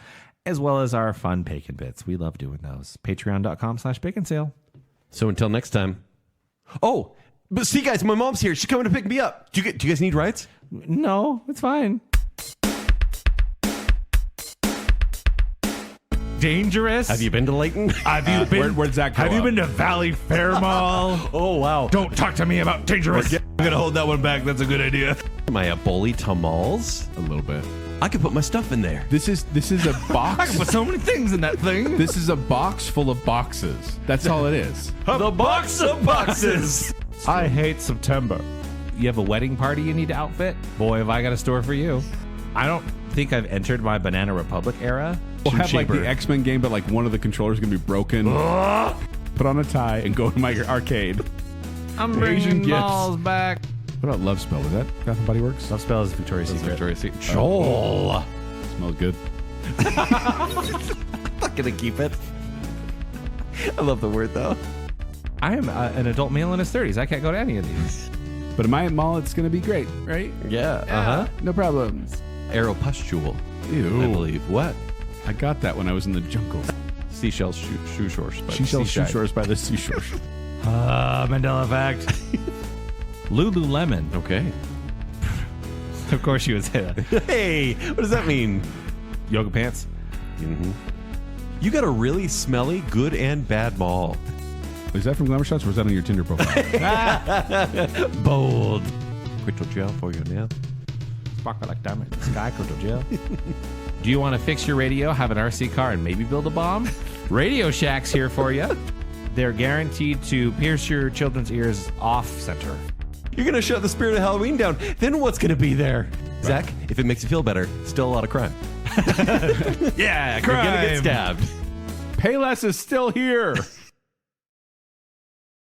as well as our fun bacon bits. We love doing those. Patreon.com/Baconsale. So until next time. Oh, but see, guys, my mom's here. She's coming to pick me up. Do you guys need rides? No, it's fine. Dangerous. Have you been to Layton? Have you been? Where'd Zack grow Have you up? been to Valley Fair Mall? Oh, wow. Don't talk to me about dangerous. I'm gonna hold that one back. That's a good idea. Am I a bully tamales? A little bit. I could put my stuff in there. This is a I box. can put so many things in that thing. This is a box full of boxes. That's all it is. The box of boxes. I hate September. You have a wedding party you need to outfit? Boy, have I got a store for you. I don't think I've entered my Banana Republic era. We'll have like Shaper. the X-Men game, but like one of the controllers is going to be broken. Put on a tie and go to my arcade. I'm Asian bringing gifts. malls back. What about Love Spell? Is that Bath and Body Works? Love Spell is Victoria's Secret. Victoria's Secret. Joel. Smells good. I'm not going to keep it. I love the word, though. I am an adult male in his 30s. I can't go to any of these. But in my mall, it's going to be great, right? Yeah. Uh-huh. No problems. Aeropustule, Ew. I believe. What? I got that when I was in the jungle. Seashells shoe shores. by the Seashell shoe seaside. shores by the seashore. Mandela effect. Lululemon. Okay. Of course you would say that. Hey, what does that mean? Yoga pants. Mm-hmm. You got a really smelly good and bad mall. Is that from Glamour Shots or was that on your Tinder profile? Bold. Crystal gel for your nail. Sparkle like diamond. Sky crystal gel. Do you want to fix your radio, have an RC car, and maybe build a bomb? Radio Shack's here for you. They're guaranteed to pierce your children's ears off center. You're going to shut the spirit of Halloween down. Then what's going to be there? Right. Zach, if it makes you feel better, still a lot of crime. Yeah, You're going to get stabbed. Payless is still here.